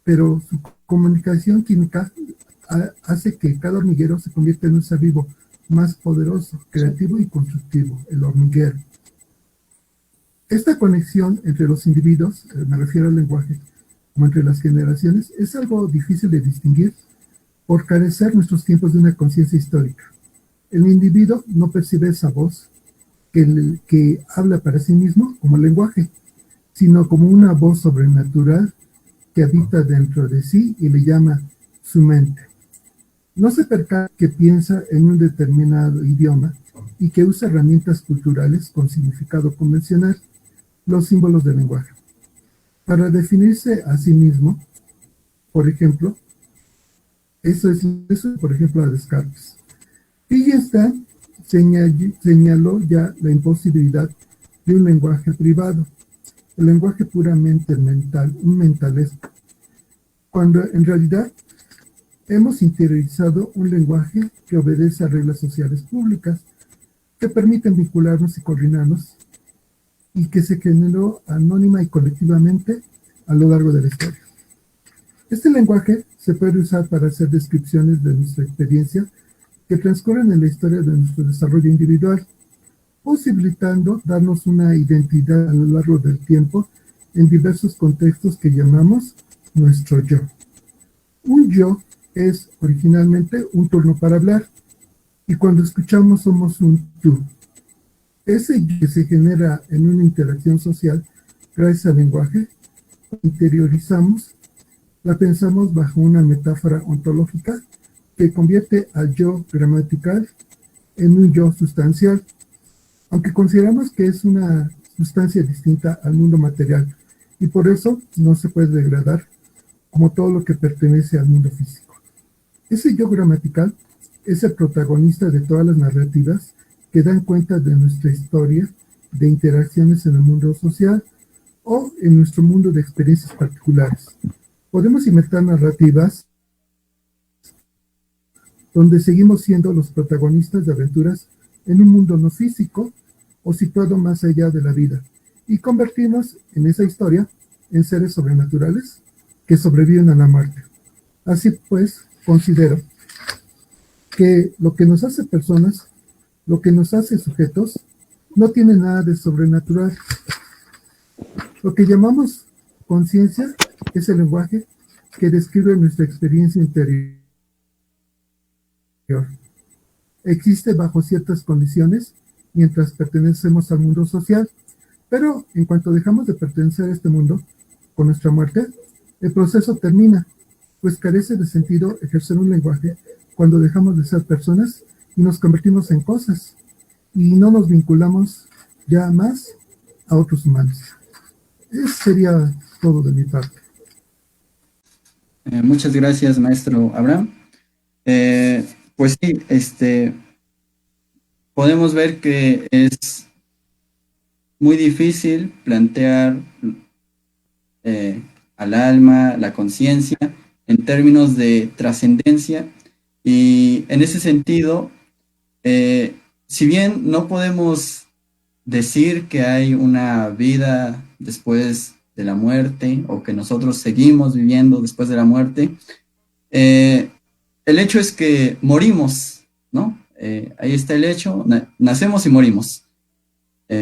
pero su comunicación química hace que cada hormiguero se convierta en un ser vivo más poderoso, creativo y constructivo, el hormiguero. Esta conexión entre los individuos, me refiero al lenguaje, como entre las generaciones, es algo difícil de distinguir por carecer nuestros tiempos de una conciencia histórica. El individuo no percibe esa voz que habla para sí mismo como lenguaje, sino como una voz sobrenatural que habita dentro de sí y le llama su mente. No se percata que piensa en un determinado idioma y que usa herramientas culturales con significado convencional, los símbolos del lenguaje. Para definirse a sí mismo, por ejemplo, eso por ejemplo a Descartes. Wittgenstein señaló ya la imposibilidad de un lenguaje privado, el lenguaje puramente mental, un mentalesco, cuando en realidad hemos interiorizado un lenguaje que obedece a reglas sociales públicas que permiten vincularnos y coordinarnos y que se generó anónima y colectivamente a lo largo de la historia. Este lenguaje se puede usar para hacer descripciones de nuestra experiencia que transcurren en la historia de nuestro desarrollo individual, posibilitando darnos una identidad a lo largo del tiempo en diversos contextos que llamamos nuestro yo. Un yo es originalmente un turno para hablar, y cuando escuchamos somos un tú. Ese que se genera en una interacción social gracias al lenguaje, interiorizamos, la pensamos bajo una metáfora ontológica que convierte al yo gramatical en un yo sustancial, aunque consideramos que es una sustancia distinta al mundo material y por eso no se puede degradar como todo lo que pertenece al mundo físico. Ese yo gramatical es el protagonista de todas las narrativas que dan cuenta de nuestra historia de interacciones en el mundo social o en nuestro mundo de experiencias particulares. Podemos inventar narrativas donde seguimos siendo los protagonistas de aventuras en un mundo no físico o situado más allá de la vida y convertirnos en esa historia en seres sobrenaturales que sobreviven a la muerte. Así pues, considero que lo que nos hace personas, lo que nos hace sujetos, no tiene nada de sobrenatural. Lo que llamamos conciencia es el lenguaje que describe nuestra experiencia interior. Existe bajo ciertas condiciones mientras pertenecemos al mundo social, pero en cuanto dejamos de pertenecer a este mundo, con nuestra muerte, el proceso termina, pues carece de sentido ejercer un lenguaje cuando dejamos de ser personas y nos convertimos en cosas y no nos vinculamos ya más a otros humanos. Eso sería todo de mi parte. Muchas gracias, maestro Abraham. Pues sí, podemos ver que es muy difícil plantear al alma, la conciencia, en términos de trascendencia, y en ese sentido, si bien no podemos decir que hay una vida después de la muerte o que nosotros seguimos viviendo después de la muerte, el hecho es que morimos, ¿no? Ahí está el hecho, nacemos y morimos.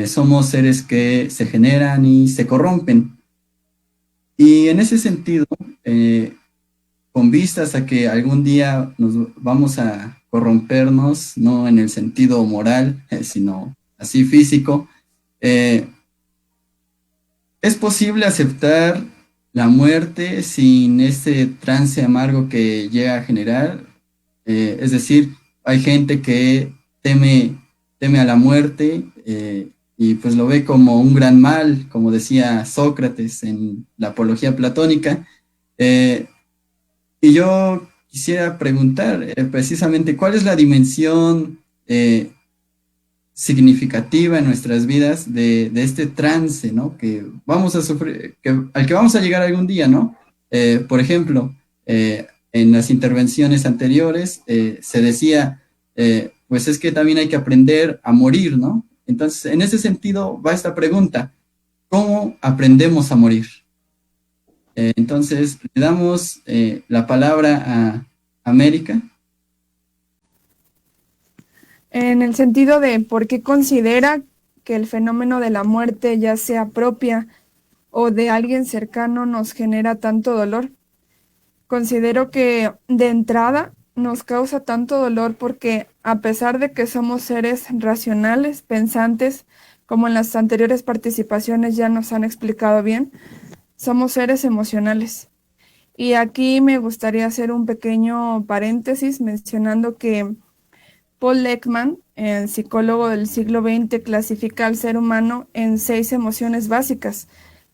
Somos seres que se generan y se corrompen. Y en ese sentido, con vistas a que algún día nos vamos a corrompernos, no en el sentido moral, sino así físico, es posible aceptar la muerte sin ese trance amargo que llega a generar. Es decir, hay gente que teme a la muerte, y pues lo ve como un gran mal, como decía Sócrates en la Apología Platónica. Y yo quisiera preguntar precisamente cuál es la dimensión significativa en nuestras vidas de este trance, ¿no? Que vamos a sufrir, al que vamos a llegar algún día, ¿no? Por ejemplo, en las intervenciones anteriores se decía, pues es que también hay que aprender a morir, ¿no? Entonces, en ese sentido va esta pregunta: ¿cómo aprendemos a morir? Entonces, le damos la palabra a América. En el sentido de por qué considera que el fenómeno de la muerte, ya sea propia o de alguien cercano, nos genera tanto dolor. Considero que de entrada nos causa tanto dolor porque a pesar de que somos seres racionales, pensantes, como en las anteriores participaciones ya nos han explicado bien, somos seres emocionales. Y aquí me gustaría hacer un pequeño paréntesis mencionando que Paul Ekman, el psicólogo del siglo XX, clasifica al ser humano en 6 emociones básicas: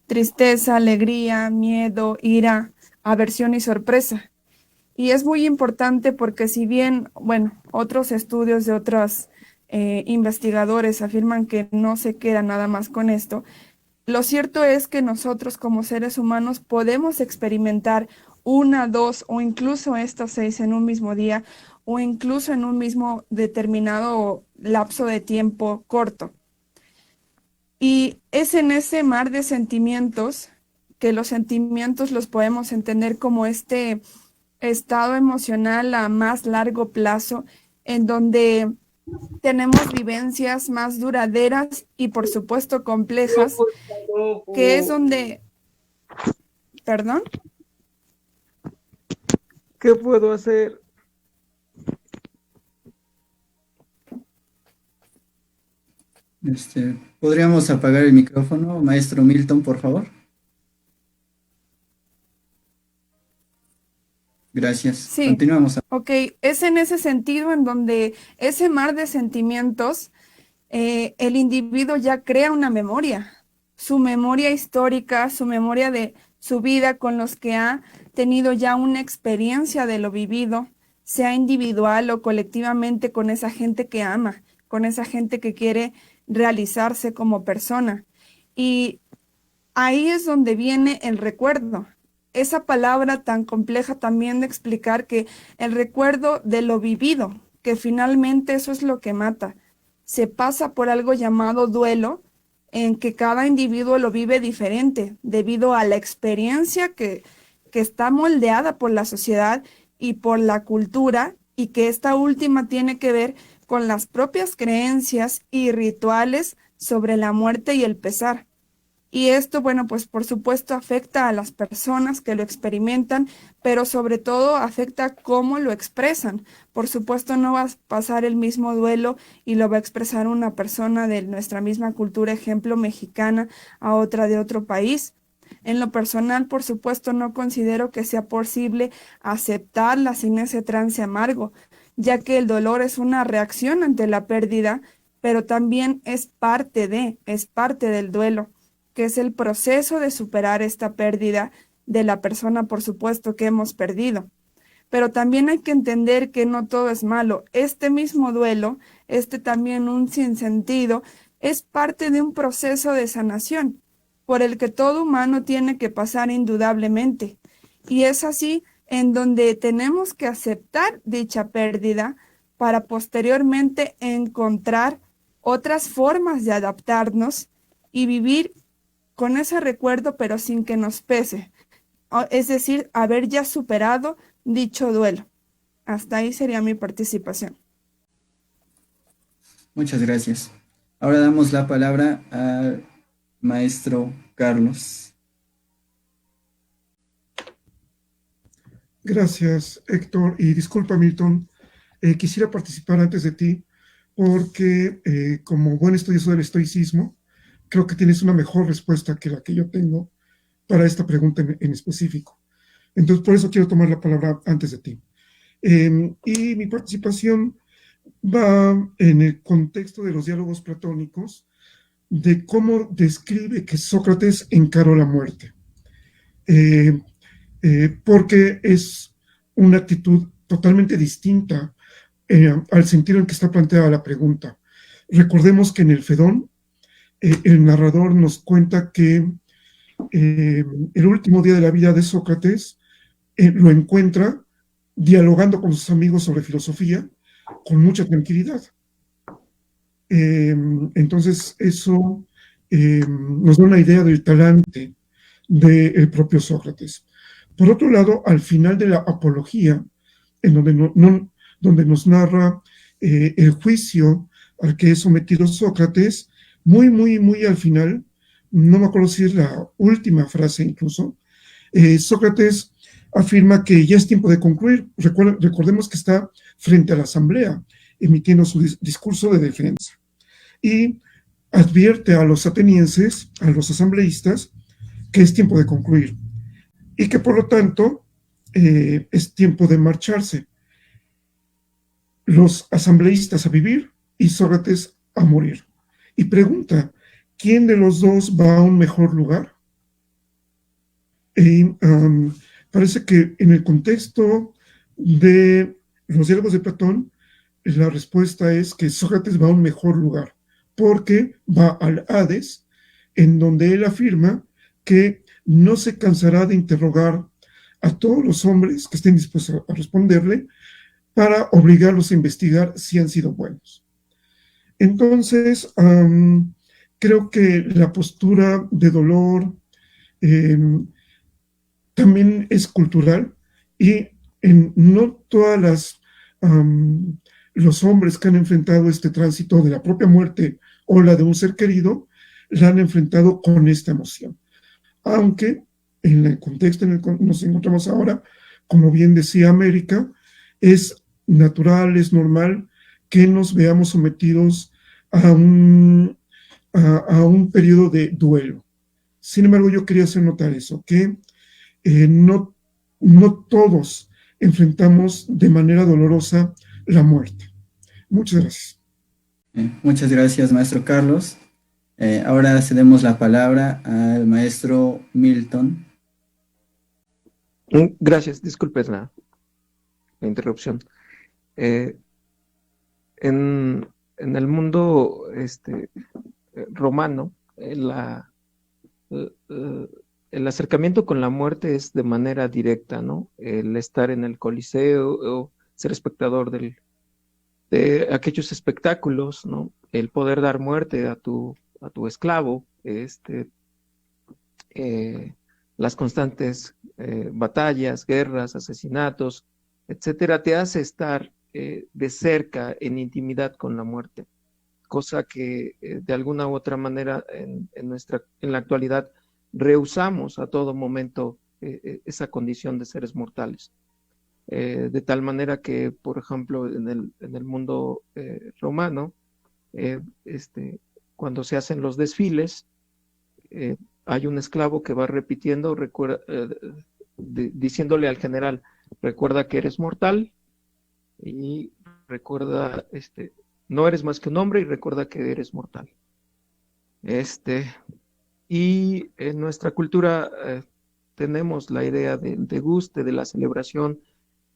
tristeza, alegría, miedo, ira, aversión y sorpresa. Y es muy importante porque si bien, bueno, otros estudios de otros investigadores afirman que no se queda nada más con esto, lo cierto es que nosotros como seres humanos podemos experimentar una, dos o incluso estas 6 en un mismo día o incluso en un mismo determinado lapso de tiempo corto. Y es en ese mar de sentimientos que los sentimientos los podemos entender como este estado emocional a más largo plazo, en donde tenemos vivencias más duraderas y por supuesto complejas, que es donde, perdón, ¿Qué puedo hacer? ¿Podríamos apagar el micrófono, maestro Milton, por favor? Gracias. Sí, Continuamos. ok, es en ese sentido en donde ese mar de sentimientos, el individuo ya crea una memoria, su memoria histórica, su memoria de su vida con los que ha tenido ya una experiencia de lo vivido, sea individual o colectivamente con esa gente que ama, con esa gente que quiere realizarse como persona. Y ahí es donde viene el recuerdo. Esa palabra tan compleja también de explicar que el recuerdo de lo vivido, que finalmente eso es lo que mata. Se pasa por algo llamado duelo, en que cada individuo lo vive diferente debido a la experiencia que está moldeada por la sociedad y por la cultura, y que esta última tiene que ver con las propias creencias y rituales sobre la muerte y el pesar. Y esto, bueno, pues por supuesto afecta a las personas que lo experimentan, pero sobre todo afecta cómo lo expresan. Por supuesto no va a pasar el mismo duelo y lo va a expresar una persona de nuestra misma cultura, ejemplo, mexicana, a otra de otro país. En lo personal, por supuesto, no considero que sea posible aceptarla sin ese trance amargo, ya que el dolor es una reacción ante la pérdida, pero también es parte del duelo, que es el proceso de superar esta pérdida de la persona, por supuesto, que hemos perdido. Pero también hay que entender que no todo es malo. Este mismo duelo, también un sinsentido, es parte de un proceso de sanación por el que todo humano tiene que pasar indudablemente. Y es así en donde tenemos que aceptar dicha pérdida para posteriormente encontrar otras formas de adaptarnos y vivir con ese recuerdo, pero sin que nos pese. Es decir, haber ya superado dicho duelo. Hasta ahí sería mi participación. Muchas gracias. Ahora damos la palabra al maestro Carlos. Gracias, Héctor. Y disculpa, Milton, quisiera participar antes de ti porque como buen estudioso del estoicismo, creo que tienes una mejor respuesta que la que yo tengo para esta pregunta en específico. Entonces, por eso quiero tomar la palabra antes de ti. Y mi participación va en el contexto de los diálogos platónicos, de cómo describe que Sócrates encaró la muerte. Porque es una actitud totalmente distinta al sentido en que está planteada la pregunta. Recordemos que en el Fedón, el narrador nos cuenta que el último día de la vida de Sócrates lo encuentra dialogando con sus amigos sobre filosofía con mucha tranquilidad. Entonces eso nos da una idea del talante del propio Sócrates. Por otro lado, al final de la Apología, en donde nos narra el juicio al que es sometido Sócrates, muy al final, no me acuerdo si es la última frase incluso, Sócrates afirma que ya es tiempo de concluir. Recordemos que está frente a la asamblea, emitiendo su discurso de defensa. Y advierte a los atenienses, a los asambleístas, que es tiempo de concluir y que por lo tanto es tiempo de marcharse. Los asambleístas a vivir y Sócrates a morir. Y pregunta, ¿quién de los dos va a un mejor lugar? Y parece que en el contexto de los diálogos de Platón, la respuesta es que Sócrates va a un mejor lugar, porque va al Hades, en donde él afirma que no se cansará de interrogar a todos los hombres que estén dispuestos a responderle para obligarlos a investigar si han sido buenos. Entonces, creo que la postura de dolor también es cultural y en no todas los hombres que han enfrentado este tránsito de la propia muerte o la de un ser querido, la han enfrentado con esta emoción. Aunque en el contexto en el que nos encontramos ahora, como bien decía América, es natural, es normal que nos veamos sometidos a un a un periodo de duelo. Sin embargo, yo quería hacer notar eso, que no, no todos enfrentamos de manera dolorosa la muerte. Muchas gracias. Muchas gracias, maestro Carlos. Ahora cedemos la palabra al maestro Milton. Gracias, disculpen la interrupción. En el mundo romano, el acercamiento con la muerte es de manera directa, ¿no? El estar en el Coliseo o ser espectador de aquellos espectáculos, ¿no? El poder dar muerte a tu esclavo, las constantes batallas, guerras, asesinatos, etcétera, te hace estar de cerca, en intimidad con la muerte, cosa que de alguna u otra manera en la actualidad rehusamos a todo momento esa condición de seres mortales. De tal manera que, por ejemplo, en el mundo romano, cuando se hacen los desfiles, hay un esclavo que va repitiendo, diciéndole al general: recuerda que eres mortal, y recuerda, no eres más que un hombre, y recuerda que eres mortal. Y en nuestra cultura tenemos la idea del deguste, de la celebración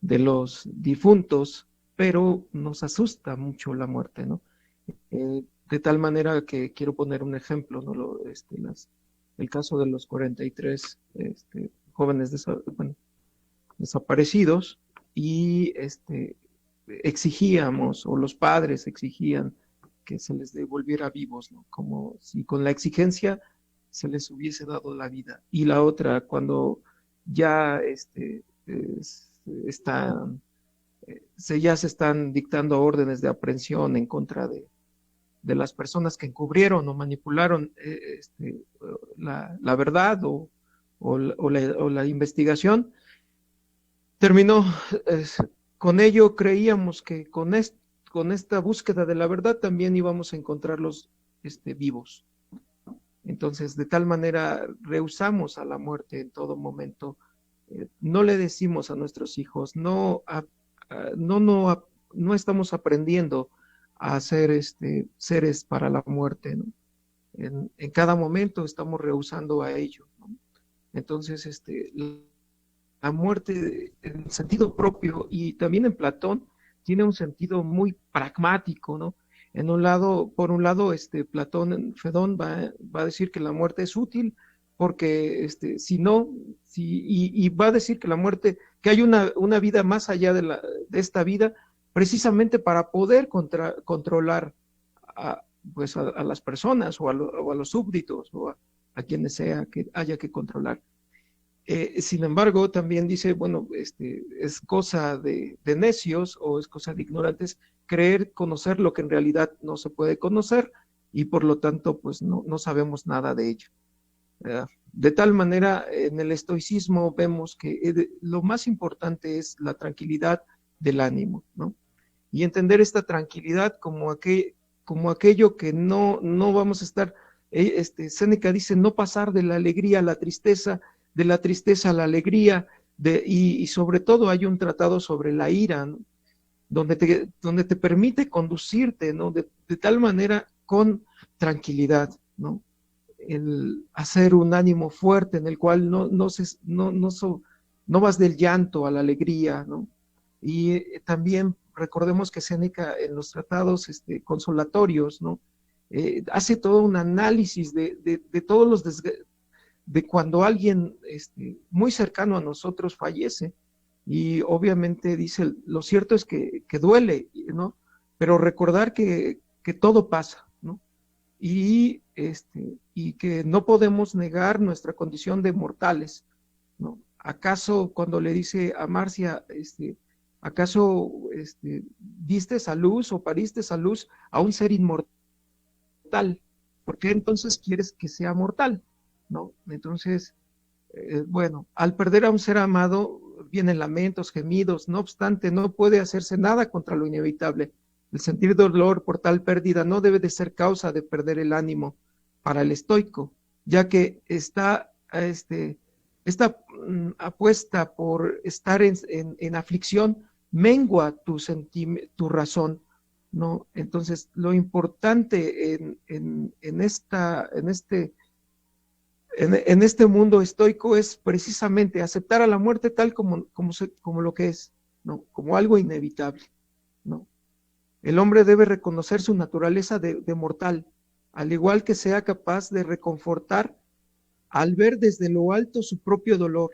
de los difuntos, pero nos asusta mucho la muerte, ¿no? De tal manera que quiero poner un ejemplo, ¿no? El caso de los 43 jóvenes desaparecidos, y exigíamos, o los padres exigían, que se les devolviera vivos, ¿no? Como si con la exigencia se les hubiese dado la vida. Y la otra, cuando ya ya se están dictando órdenes de aprehensión en contra de las personas que encubrieron o manipularon la verdad o la investigación, terminó. Con ello creíamos que con esta búsqueda de la verdad también íbamos a encontrarlos vivos. Entonces, de tal manera, rehusamos a la muerte en todo momento. No le decimos a nuestros hijos, no estamos aprendiendo a ser seres para la muerte, ¿no? En cada momento estamos rehusando a ello, ¿no? Entonces, la muerte en sentido propio, y también en Platón, tiene un sentido muy pragmático, ¿no? Por un lado, Platón en Fedón va a decir que la muerte es útil, porque y va a decir que la muerte, que hay una vida más allá de esta vida, precisamente para poder controlar a las personas o a los súbditos o a quienes sea que haya que controlar. Sin embargo, también dice, bueno, es cosa de necios, o es cosa de ignorantes creer conocer lo que en realidad no se puede conocer, y por lo tanto, pues no sabemos nada de ello. De tal manera, en el estoicismo vemos que lo más importante es la tranquilidad del ánimo, ¿no? Y entender esta tranquilidad como aquello que no vamos a estar, Séneca dice, no pasar de la alegría a la tristeza, de la tristeza a la alegría, y sobre todo hay un tratado sobre la ira, ¿no? donde te permite conducirte, ¿no? de tal manera con tranquilidad, ¿no? El hacer un ánimo fuerte en el cual no vas del llanto a la alegría, ¿no? Y también recordemos que Séneca en los tratados consolatorios, ¿no? Hace todo un análisis de todos los de cuando alguien muy cercano a nosotros fallece, y obviamente dice, lo cierto es que duele, ¿no? Pero recordar que todo pasa, ¿no? Y que no podemos negar nuestra condición de mortales, ¿no? ¿Acaso cuando le dice a Marcia, acaso diste a luz o pariste a luz a un ser inmortal? ¿Por qué entonces quieres que sea mortal? ¿No? Entonces, bueno, al perder a un ser amado vienen lamentos, gemidos, no obstante, no puede hacerse nada contra lo inevitable. El sentir dolor por tal pérdida no debe de ser causa de perder el ánimo, para el estoico, ya que esta apuesta por estar en aflicción mengua tu razón, ¿no? Entonces, lo importante en este mundo estoico es precisamente aceptar a la muerte tal como lo que es, ¿no? Como algo inevitable, ¿no? El hombre debe reconocer su naturaleza de mortal, al igual que sea capaz de reconfortar al ver desde lo alto su propio dolor.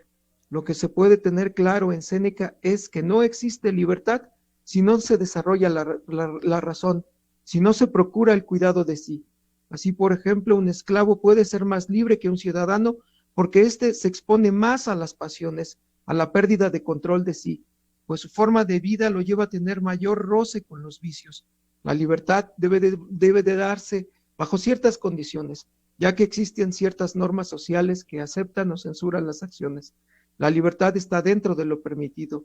Lo que se puede tener claro en Séneca es que no existe libertad si no se desarrolla la razón, si no se procura el cuidado de sí. Así, por ejemplo, un esclavo puede ser más libre que un ciudadano porque éste se expone más a las pasiones, a la pérdida de control de sí, pues su forma de vida lo lleva a tener mayor roce con los vicios. La libertad debe de darse bajo ciertas condiciones, ya que existen ciertas normas sociales que aceptan o censuran las acciones. La libertad está dentro de lo permitido.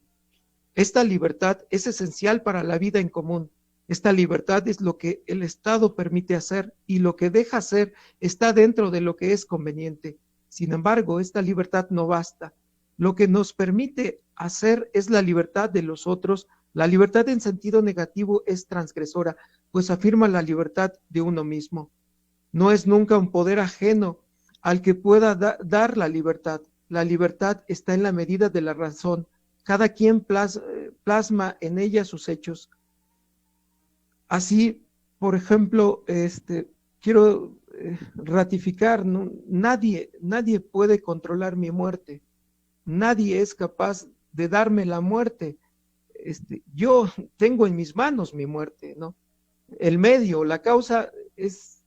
Esta libertad es esencial para la vida en común. Esta libertad es lo que el Estado permite hacer y lo que deja hacer está dentro de lo que es conveniente. Sin embargo, esta libertad no basta. Lo que nos permite hacer es la libertad de los otros. La libertad en sentido negativo es transgresora, pues afirma la libertad de uno mismo. No es nunca un poder ajeno al que pueda dar la libertad. La libertad está en la medida de la razón. Cada quien plasma en ella sus hechos. Así, por ejemplo, quiero ratificar, ¿no? Nadie puede controlar mi muerte. Nadie es capaz de darme la muerte. Yo tengo en mis manos mi muerte, ¿no? El medio, la causa es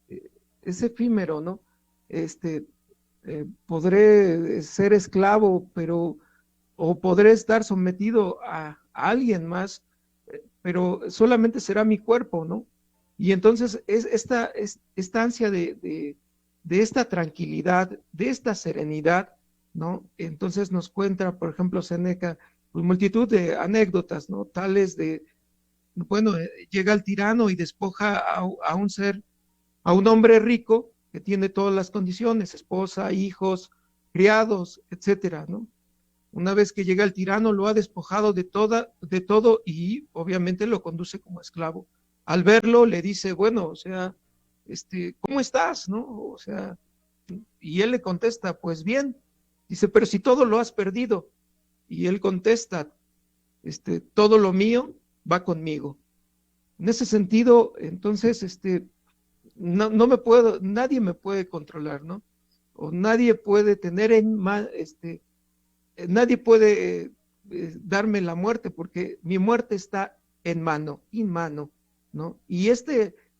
efímero, ¿no? Podré ser esclavo, o podré estar sometido a alguien más, pero solamente será mi cuerpo, ¿no? Y entonces esta ansia de esta tranquilidad, de esta serenidad, ¿no? Entonces nos cuenta, por ejemplo, Séneca, pues, multitud de anécdotas, ¿no? Tales de, bueno, llega el tirano y despoja a un ser, a un hombre rico que tiene todas las condiciones, esposa, hijos, criados, etcétera, ¿no? Una vez que llega el tirano, lo ha despojado de todo y obviamente lo conduce como esclavo. Al verlo, le dice, bueno, o sea, ¿cómo estás? ¿No? O sea, y él le contesta, pues bien. Dice, pero si todo lo has perdido. Y él contesta, todo lo mío va conmigo. En ese sentido, entonces, nadie me puede controlar, ¿no? O nadie puede tener nadie puede darme la muerte porque mi muerte está en mano, ¿no? Y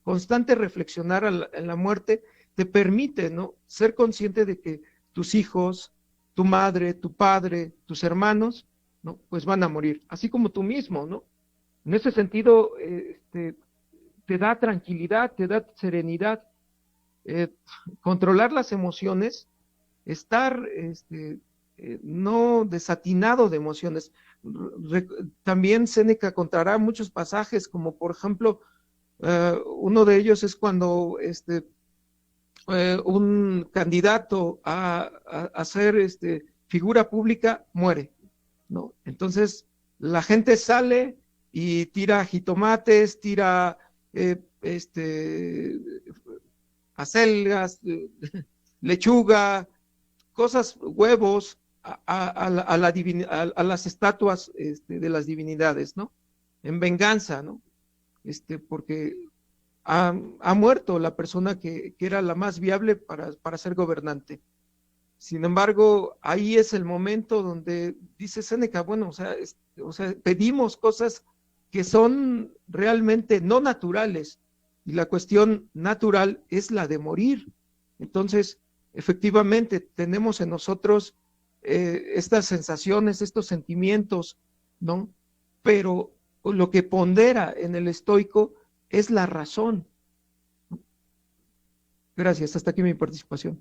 constante reflexionar en la muerte te permite, ¿no? Ser consciente de que tus hijos, tu madre, tu padre, tus hermanos, ¿no? Pues van a morir, así como tú mismo, ¿no? En ese sentido, te da tranquilidad, te da serenidad, controlar las emociones, estar, no desatinado de emociones. También Séneca contará muchos pasajes, como por ejemplo, uno de ellos es cuando un candidato a ser figura pública muere, ¿no? Entonces la gente sale y tira jitomates, tira acelgas, lechuga, cosas, huevos a las estatuas de las divinidades, ¿no? En venganza, ¿no? Porque ha muerto la persona que era la más viable para ser gobernante. Sin embargo, ahí es el momento donde dice Séneca, bueno, o sea, pedimos cosas que son realmente no naturales, y la cuestión natural es la de morir. Entonces, efectivamente, tenemos en nosotros estas sensaciones, estos sentimientos, ¿no? Pero lo que pondera en el estoico es la razón. Gracias, hasta aquí mi participación.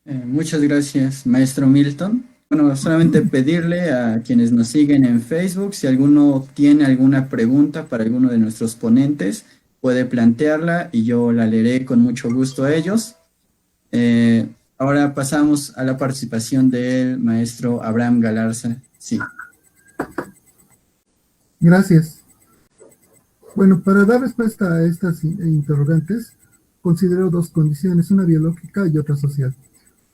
Muchas gracias, maestro Milton. Bueno, solamente pedirle a quienes nos siguen en Facebook, si alguno tiene alguna pregunta para alguno de nuestros ponentes, puede plantearla y yo la leeré con mucho gusto a ellos. Ahora pasamos a la participación del maestro Abraham Galarza. Sí. Gracias. Bueno, para dar respuesta a estas interrogantes, considero dos condiciones, una biológica y otra social.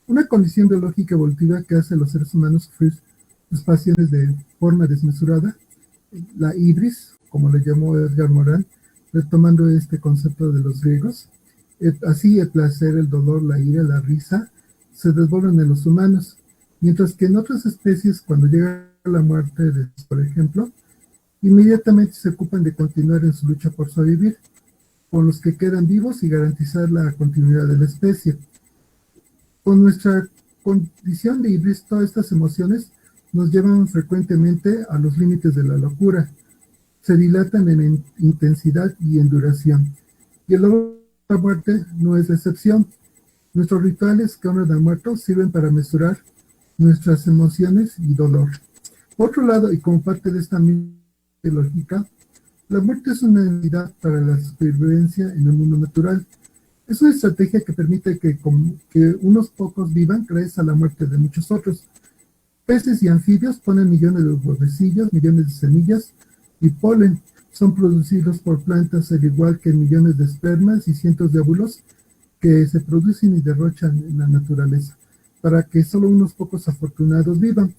Una condición biológica evolutiva que hace a los seres humanos sufrir sus pasiones de forma desmesurada, la ibris, como le llamó Edgar Morin, retomando este concepto de los griegos. Así el placer, el dolor, la ira, la risa se desbordan en los humanos, mientras que en otras especies, cuando llega la muerte, por ejemplo, inmediatamente se ocupan de continuar en su lucha por sobrevivir, con los que quedan vivos y garantizar la continuidad de la especie. Con nuestra condición de ibris, todas estas emociones nos llevan frecuentemente a los límites de la locura, se dilatan en intensidad y en duración. Y el dolor de la muerte no es la excepción. Nuestros rituales que honran al muerto sirven para mesurar nuestras emociones y dolor. Por otro lado, y como parte de esta misma lógica, la muerte es una necesidad para la supervivencia en el mundo natural. Es una estrategia que permite que unos pocos vivan gracias a la muerte de muchos otros. Peces y anfibios ponen millones de huevecillos, millones de semillas y polen. Son producidos por plantas al igual que millones de espermas y cientos de óvulos que se producen y derrochan en la naturaleza, para que solo unos pocos afortunados vivan,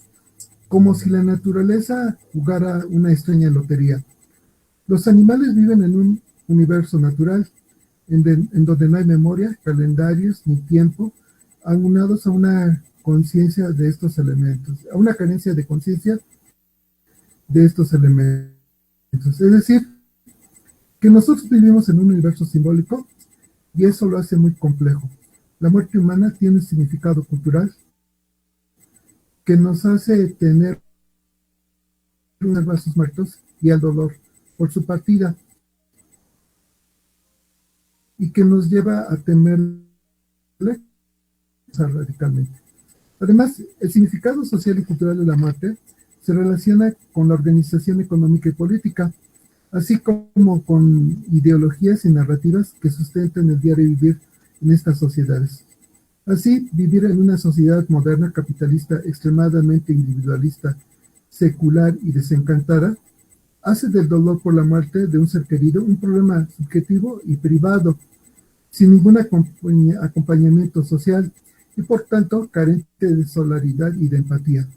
como si la naturaleza jugara una extraña lotería. Los animales viven en un universo natural, en donde no hay memoria, calendarios ni tiempo, aunados a una conciencia de estos elementos, a una carencia de conciencia de estos elementos. Es decir, que nosotros vivimos en un universo simbólico y eso lo hace muy complejo. La muerte humana tiene un significado cultural que nos hace tener a sus muertos y al dolor por su partida, y que nos lleva a temerle radicalmente. Además, el significado social y cultural de la muerte se relaciona con la organización económica y política, así como con ideologías y narrativas que sustentan el diario vivir en estas sociedades. Así, vivir en una sociedad moderna capitalista extremadamente individualista, secular y desencantada, hace del dolor por la muerte de un ser querido un problema subjetivo y privado, sin ningún acompañamiento social y por tanto carente de solidaridad y de empatía.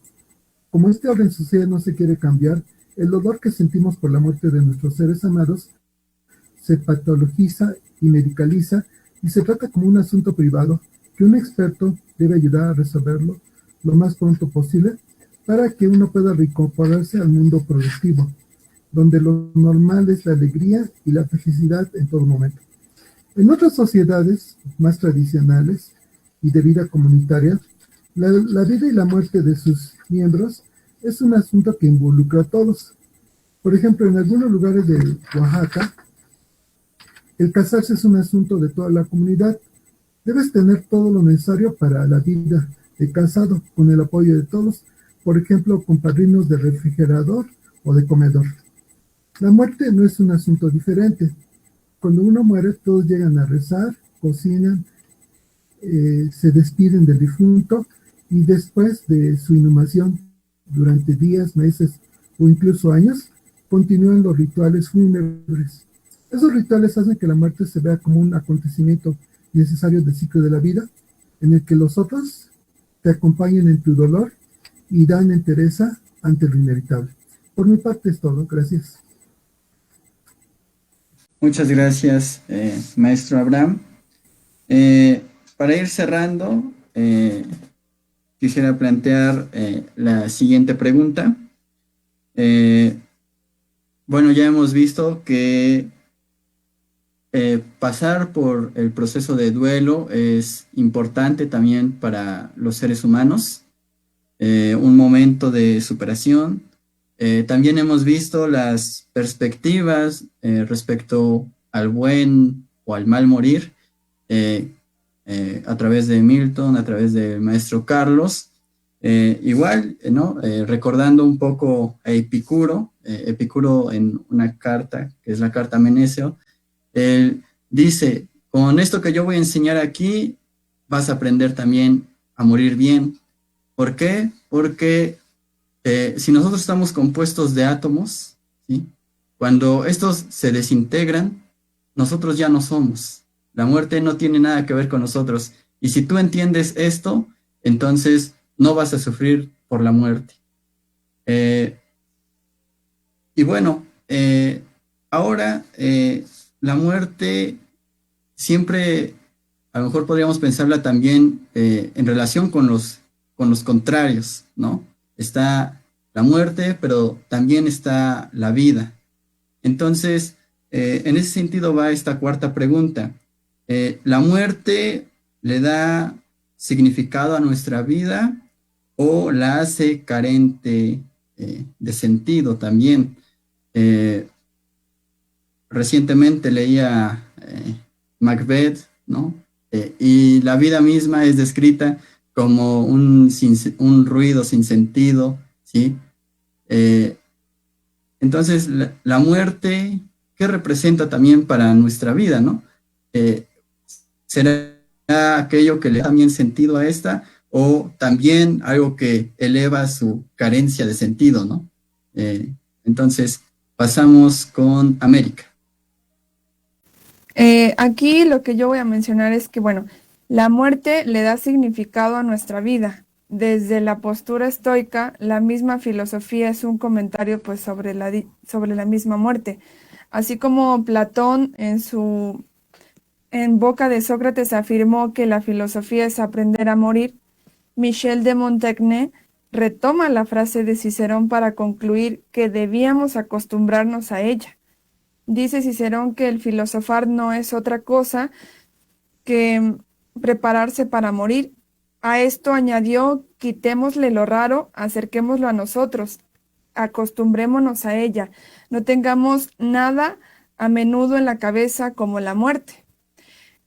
Como este orden social no se quiere cambiar, el dolor que sentimos por la muerte de nuestros seres amados se patologiza y medicaliza y se trata como un asunto privado que un experto debe ayudar a resolverlo lo más pronto posible para que uno pueda reincorporarse al mundo productivo, donde lo normal es la alegría y la felicidad en todo momento. En otras sociedades más tradicionales y de vida comunitaria, la vida y la muerte de sus miembros es un asunto que involucra a todos. Por ejemplo, en algunos lugares de Oaxaca, el casarse es un asunto de toda la comunidad. Debes tener todo lo necesario para la vida de casado, con el apoyo de todos, por ejemplo, con padrinos de refrigerador o de comedor. La muerte no es un asunto diferente. Cuando uno muere, todos llegan a rezar, cocinan, se despiden del difunto y después de su inhumación, durante días, meses o incluso años, continúan los rituales fúnebres. Esos rituales hacen que la muerte se vea como un acontecimiento necesario del ciclo de la vida, en el que los otros te acompañan en tu dolor y dan entereza ante lo inevitable. Por mi parte es todo. Gracias. Muchas gracias, maestro Abraham. Para ir cerrando, quisiera plantear la siguiente pregunta. Bueno, ya hemos visto que pasar por el proceso de duelo es importante también para los seres humanos, un momento de superación. También hemos visto las perspectivas respecto al buen o al mal morir a través de Milton, a través del maestro Carlos. Igual, ¿no? Recordando un poco a Epicuro, Epicuro en una carta, que es la carta a Meneceo, Él dice, con esto que yo voy a enseñar aquí, vas a aprender también a morir bien. ¿Por qué? Porque si nosotros estamos compuestos de átomos, ¿sí? Cuando estos se desintegran, nosotros ya no somos. La muerte no tiene nada que ver con nosotros. Y si tú entiendes esto, entonces no vas a sufrir por la muerte. Y bueno, ahora la muerte siempre, a lo mejor podríamos pensarla también en relación con los contrarios, ¿no? Está la muerte, pero también está la vida. Entonces, en ese sentido va esta cuarta pregunta. ¿La muerte le da significado a nuestra vida o la hace carente de sentido también? Eh, Recientemente leía Macbeth, ¿no? Y la vida misma es descrita como un ruido sin sentido, ¿sí? Eh, entonces, la muerte, ¿qué representa también para nuestra vida, ¿no? ¿Será aquello que le da también sentido a esta o también algo que eleva su carencia de sentido, ¿no? Entonces, pasamos con América. Aquí lo que yo voy a mencionar es que, bueno, la muerte le da significado a nuestra vida. Desde la postura estoica, la misma filosofía es un comentario pues sobre sobre la misma muerte. Así como Platón en boca de Sócrates afirmó que la filosofía es aprender a morir, Michel de Montaigne retoma la frase de Cicerón para concluir que debíamos acostumbrarnos a ella. Dice Cicerón que el filosofar no es otra cosa que prepararse para morir. A esto añadió, quitémosle lo raro, acerquémoslo a nosotros, acostumbrémonos a ella, no tengamos nada a menudo en la cabeza como la muerte.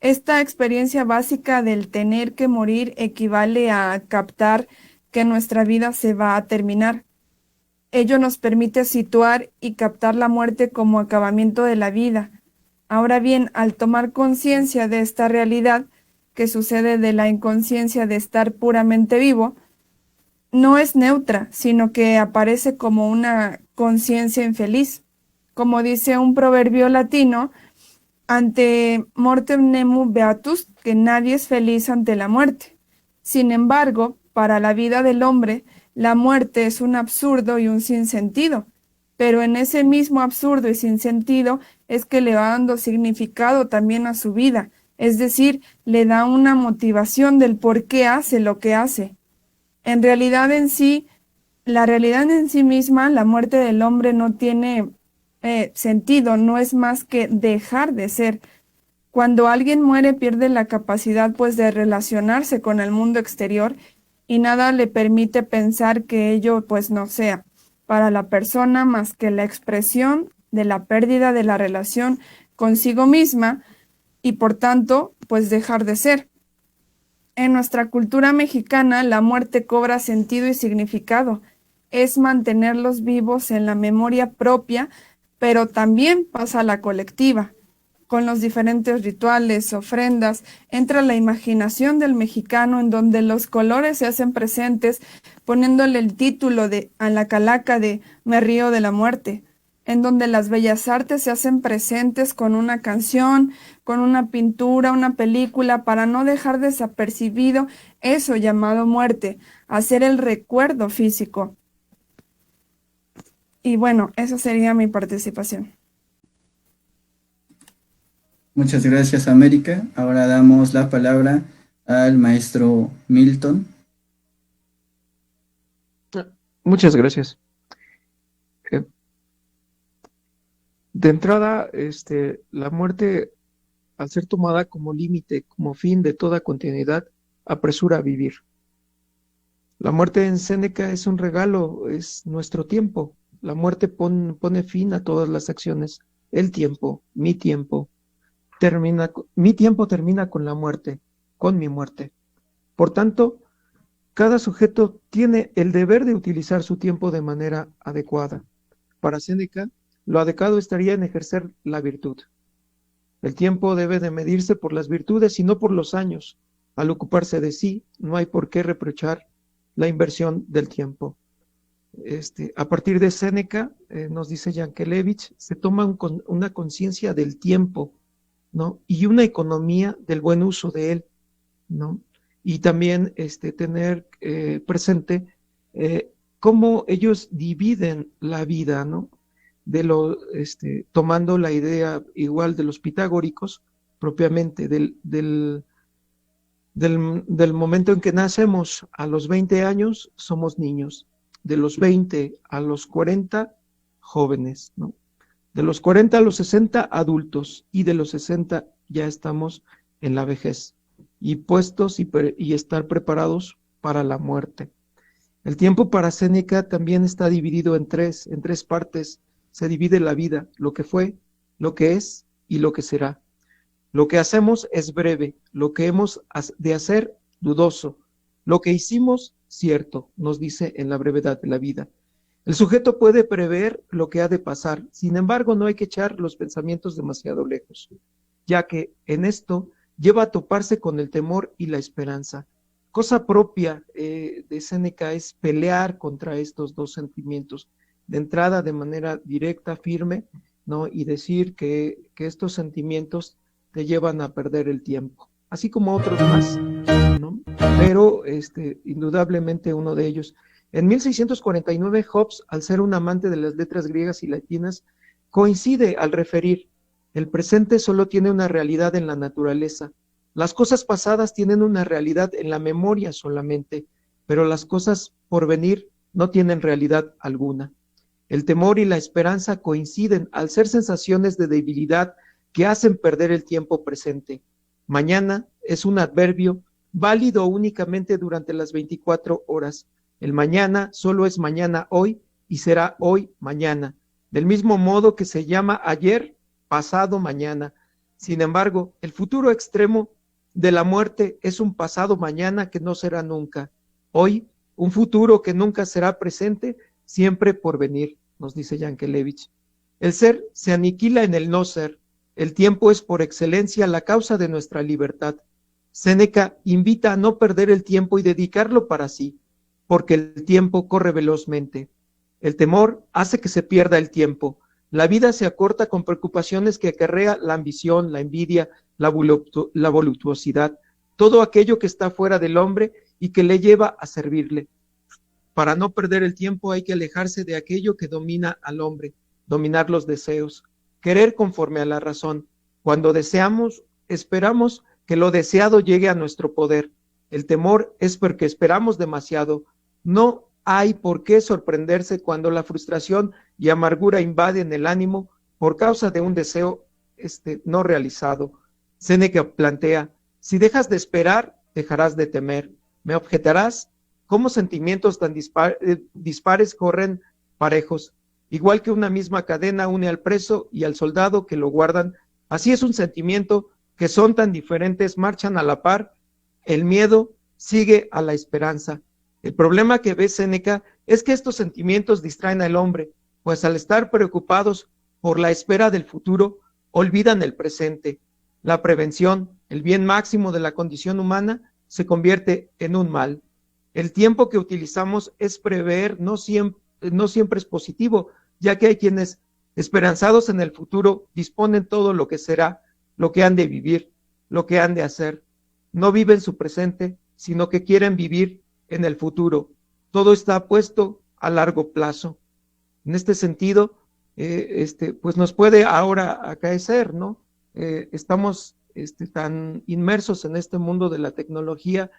Esta experiencia básica del tener que morir equivale a captar que nuestra vida se va a terminar. Ello nos permite situar y captar la muerte como acabamiento de la vida. Ahora bien, al tomar conciencia de esta realidad, que sucede de la inconsciencia de estar puramente vivo, no es neutra, sino que aparece como una conciencia infeliz. Como dice un proverbio latino, ante mortem nemo beatus, que nadie es feliz ante la muerte. Sin embargo, para la vida del hombre, la muerte es un absurdo y un sinsentido, pero en ese mismo absurdo y sinsentido es que le va dando significado también a su vida, es decir, le da una motivación del por qué hace lo que hace. En realidad en sí, la realidad en sí misma, la muerte del hombre no tiene sentido, no es más que dejar de ser. Cuando alguien muere pierde la capacidad pues de relacionarse con el mundo exterior y nada le permite pensar que ello pues no sea para la persona más que la expresión de la pérdida de la relación consigo misma y por tanto pues dejar de ser. En nuestra cultura mexicana la muerte cobra sentido y significado. Es mantenerlos vivos en la memoria propia, pero también pasa a la colectiva. Con los diferentes rituales, ofrendas, entra la imaginación del mexicano en donde los colores se hacen presentes, poniéndole el título a la calaca de Me río de la muerte, en donde las bellas artes se hacen presentes con una canción, con una pintura, una película, para no dejar desapercibido eso llamado muerte, hacer el recuerdo físico. Y bueno, esa sería mi participación. Muchas gracias, América. Ahora damos la palabra al maestro Milton. Muchas gracias. De entrada, la muerte, al ser tomada como límite, como fin de toda continuidad, apresura a vivir. La muerte en Séneca es un regalo, es nuestro tiempo. La muerte pone fin a todas las acciones. El tiempo, mi tiempo termina con la muerte, con mi muerte. Por tanto, cada sujeto tiene el deber de utilizar su tiempo de manera adecuada. Para Séneca, lo adecuado estaría en ejercer la virtud. El tiempo debe de medirse por las virtudes y no por los años. Al ocuparse de sí, no hay por qué reprochar la inversión del tiempo. A partir de Séneca, nos dice Yankelevich, se toma una conciencia del tiempo, ¿no? Y una economía del buen uso de él, ¿no? Y también tener presente cómo ellos dividen la vida, ¿no? Tomando la idea igual de los pitagóricos, propiamente del momento en que nacemos a los 20 años, somos niños. De los 20 a los 40, jóvenes, ¿no? De los 40 a los 60, adultos, y de los 60 ya estamos en la vejez, y puestos y estar preparados para la muerte. El tiempo para Séneca también está dividido en tres partes. Se divide la vida, lo que fue, lo que es y lo que será. Lo que hacemos es breve, lo que hemos de hacer, dudoso. Lo que hicimos, cierto, nos dice en la brevedad de la vida. El sujeto puede prever lo que ha de pasar, sin embargo no hay que echar los pensamientos demasiado lejos, ya que en esto lleva a toparse con el temor y la esperanza. Cosa propia de Séneca es pelear contra estos dos sentimientos, de entrada de manera directa, firme, ¿no? Y decir que estos sentimientos te llevan a perder el tiempo, así como otros más, ¿no? Pero indudablemente uno de ellos. En 1649, Hobbes, al ser un amante de las letras griegas y latinas, coincide al referir: el presente solo tiene una realidad en la naturaleza. Las cosas pasadas tienen una realidad en la memoria solamente, pero las cosas por venir no tienen realidad alguna. El temor y la esperanza coinciden al ser sensaciones de debilidad que hacen perder el tiempo presente. Mañana es un adverbio válido únicamente durante las 24 horas. El mañana solo es mañana hoy y será hoy mañana, del mismo modo que se llama ayer pasado mañana. Sin embargo, el futuro extremo de la muerte es un pasado mañana que no será nunca. Hoy, un futuro que nunca será presente, siempre por venir, nos dice Yankelevich. El ser se aniquila en el no ser. El tiempo es por excelencia la causa de nuestra libertad. Séneca invita a no perder el tiempo y dedicarlo para sí, porque el tiempo corre velozmente. El temor hace que se pierda el tiempo. La vida se acorta con preocupaciones que acarrea la ambición, la envidia, la voluptuosidad, todo aquello que está fuera del hombre y que le lleva a servirle. Para no perder el tiempo hay que alejarse de aquello que domina al hombre, dominar los deseos, querer conforme a la razón. Cuando deseamos, esperamos que lo deseado llegue a nuestro poder. El temor es porque esperamos demasiado. No hay por qué sorprenderse cuando la frustración y amargura invaden el ánimo por causa de un deseo no realizado. Séneca plantea: si dejas de esperar, dejarás de temer. Me objetarás: ¿cómo sentimientos tan dispares corren parejos? Igual que una misma cadena une al preso y al soldado que lo guardan, así es un sentimiento que son tan diferentes, marchan a la par. El miedo sigue a la esperanza. El problema que ve Séneca es que estos sentimientos distraen al hombre, pues al estar preocupados por la espera del futuro, olvidan el presente. La prevención, el bien máximo de la condición humana, se convierte en un mal. El tiempo que utilizamos es prever, no siempre es positivo, ya que hay quienes, esperanzados en el futuro, disponen todo lo que será, lo que han de vivir, lo que han de hacer. No viven su presente, sino que quieren vivir en el futuro. Todo está puesto a largo plazo. En este sentido, pues nos puede ahora acaecer, ¿no? Estamos tan inmersos en este mundo de la tecnología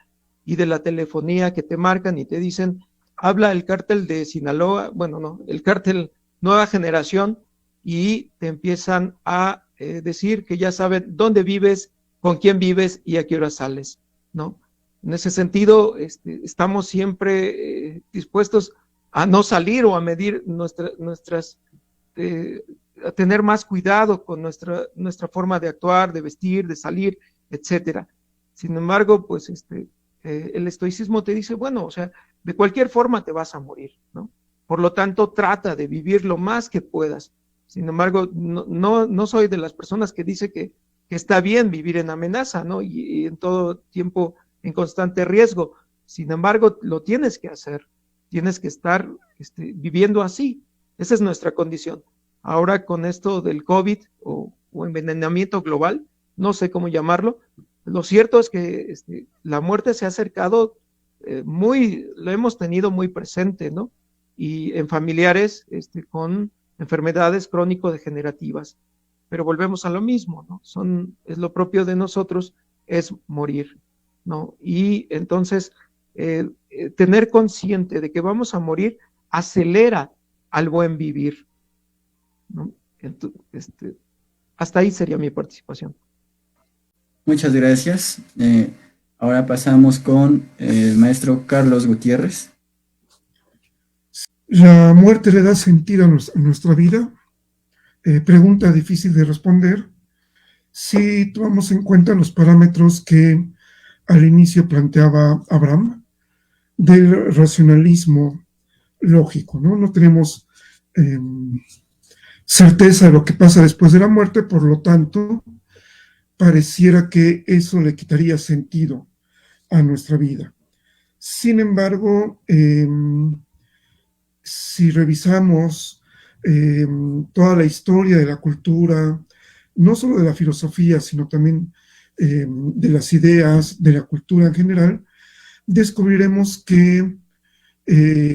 y de la telefonía que te marcan y te dicen: habla el cártel de Sinaloa, bueno, no, el cártel Nueva Generación, y te empiezan a decir que ya saben dónde vives, con quién vives y a qué hora sales, ¿no? En ese sentido, estamos siempre dispuestos a no salir o a medir a tener más cuidado con nuestra forma de actuar, de vestir, de salir, etcétera. Sin embargo, pues el estoicismo te dice: bueno, o sea, de cualquier forma te vas a morir, ¿no? Por lo tanto, trata de vivir lo más que puedas. Sin embargo, no soy de las personas que dice que que está bien vivir en amenaza, ¿no? Y en todo tiempo en constante riesgo. Sin embargo, lo tienes que hacer, tienes que estar viviendo así. Esa es nuestra condición. Ahora con esto del COVID o envenenamiento global, no sé cómo llamarlo, lo cierto es que la muerte se ha acercado lo hemos tenido muy presente, ¿no? Y en familiares con enfermedades crónico-degenerativas. Pero volvemos a lo mismo, ¿no? Es lo propio de nosotros, es morir, ¿no? Y entonces, tener consciente de que vamos a morir acelera al buen vivir, ¿no? Entonces, hasta ahí sería mi participación. Muchas gracias. Ahora pasamos con el maestro Carlos Gutiérrez. ¿La muerte le da sentido a nuestra vida? Pregunta difícil de responder si tomamos en cuenta los parámetros que al inicio planteaba Abraham del racionalismo lógico, ¿no? No tenemos certeza de lo que pasa después de la muerte, por lo tanto, pareciera que eso le quitaría sentido a nuestra vida. Sin embargo, si revisamos toda la historia de la cultura, no solo de la filosofía, sino también de las ideas, de la cultura en general, descubriremos que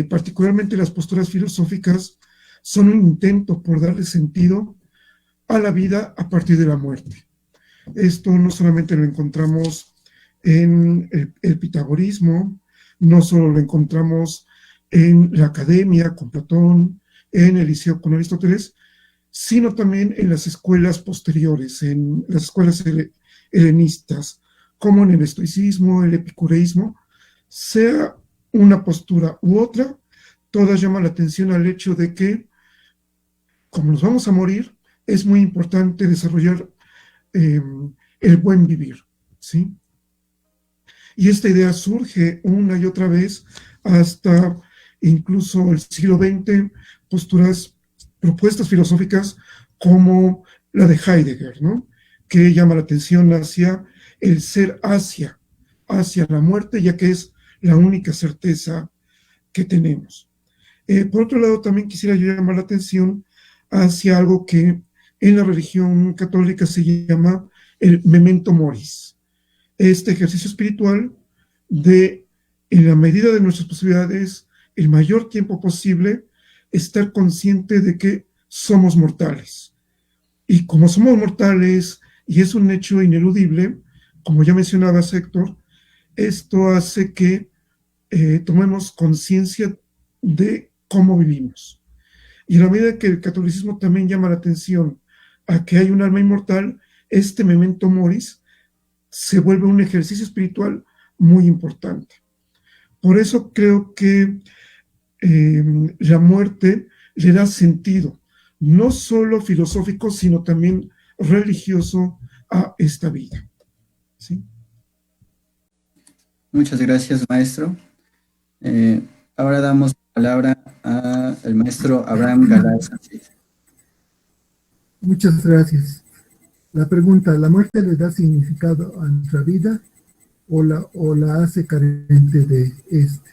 particularmente las posturas filosóficas son un intento por darle sentido a la vida a partir de la muerte. Esto no solamente lo encontramos en el pitagorismo, no solo lo encontramos en la academia con Platón, en el liceo con Aristóteles, sino también en las escuelas posteriores, en las escuelas helenistas, como en el estoicismo, el epicureísmo, sea una postura u otra, todas llaman la atención al hecho de que, como nos vamos a morir, es muy importante desarrollar el buen vivir, ¿sí? Y esta idea surge una y otra vez hasta incluso el siglo XX, propuestas filosóficas como la de Heidegger, ¿no? Que llama la atención hacia el ser hacia la muerte, ya que es la única certeza que tenemos. Por otro lado, también quisiera yo llamar la atención hacia algo que en la religión católica se llama el memento moris. Este ejercicio espiritual de, en la medida de nuestras posibilidades, el mayor tiempo posible, estar consciente de que somos mortales. Y como somos mortales, y es un hecho ineludible, como ya mencionaba Héctor, esto hace que tomemos conciencia de cómo vivimos. Y a la medida que el catolicismo también llama la atención a que hay un alma inmortal, este memento moris se vuelve un ejercicio espiritual muy importante. Por eso creo que la muerte le da sentido, no solo filosófico, sino también religioso a esta vida. ¿Sí? Muchas gracias, maestro. Ahora damos palabra al maestro Abraham Galarza. Muchas gracias. La pregunta, ¿la muerte le da significado a nuestra vida o la hace carente de este?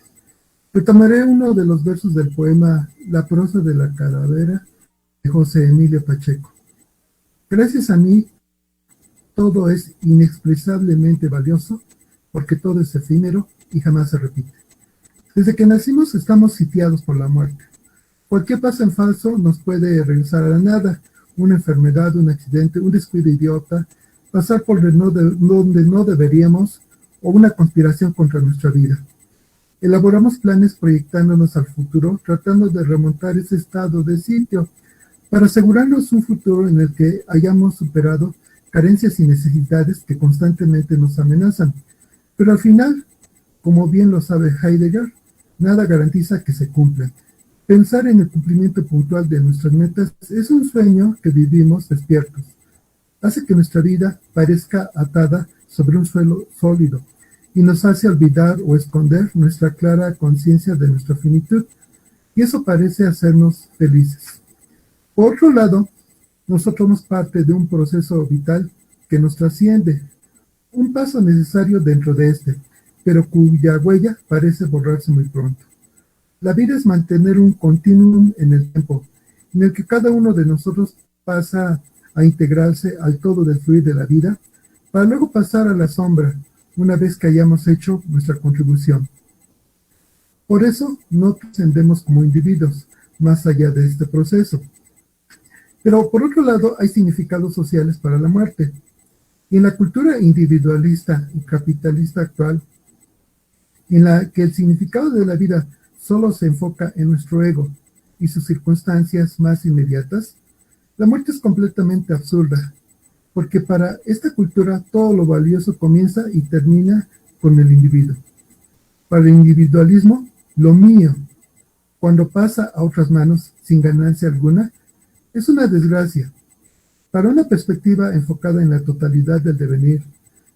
Retomaré uno de los versos del poema La prosa de la calavera de José Emilio Pacheco. Gracias a mí, todo es inexpresablemente valioso, porque todo es efímero y jamás se repite. Desde que nacimos estamos sitiados por la muerte. Cualquier paso en falso nos puede regresar a la nada, una enfermedad, un accidente, un descuido idiota, pasar por donde no deberíamos o una conspiración contra nuestra vida. Elaboramos planes proyectándonos al futuro, tratando de remontar ese estado de sitio para asegurarnos un futuro en el que hayamos superado carencias y necesidades que constantemente nos amenazan. Pero al final, como bien lo sabe Heidegger, nada garantiza que se cumplan. Pensar en el cumplimiento puntual de nuestras metas es un sueño que vivimos despiertos. Hace que nuestra vida parezca atada sobre un suelo sólido y nos hace olvidar o esconder nuestra clara conciencia de nuestra finitud, y eso parece hacernos felices. Por otro lado, nosotros somos parte de un proceso vital que nos trasciende, un paso necesario dentro de este, pero cuya huella parece borrarse muy pronto. La vida es mantener un continuum en el tiempo, en el que cada uno de nosotros pasa a integrarse al todo del fluir de la vida, para luego pasar a la sombra, una vez que hayamos hecho nuestra contribución. Por eso no trascendemos como individuos, más allá de este proceso. Pero por otro lado, hay significados sociales para la muerte. Y en la cultura individualista y capitalista actual, en la que el significado de la vida solo se enfoca en nuestro ego y sus circunstancias más inmediatas, la muerte es completamente absurda, porque para esta cultura todo lo valioso comienza y termina con el individuo. Para el individualismo, lo mío, cuando pasa a otras manos sin ganancia alguna, es una desgracia. Para una perspectiva enfocada en la totalidad del devenir,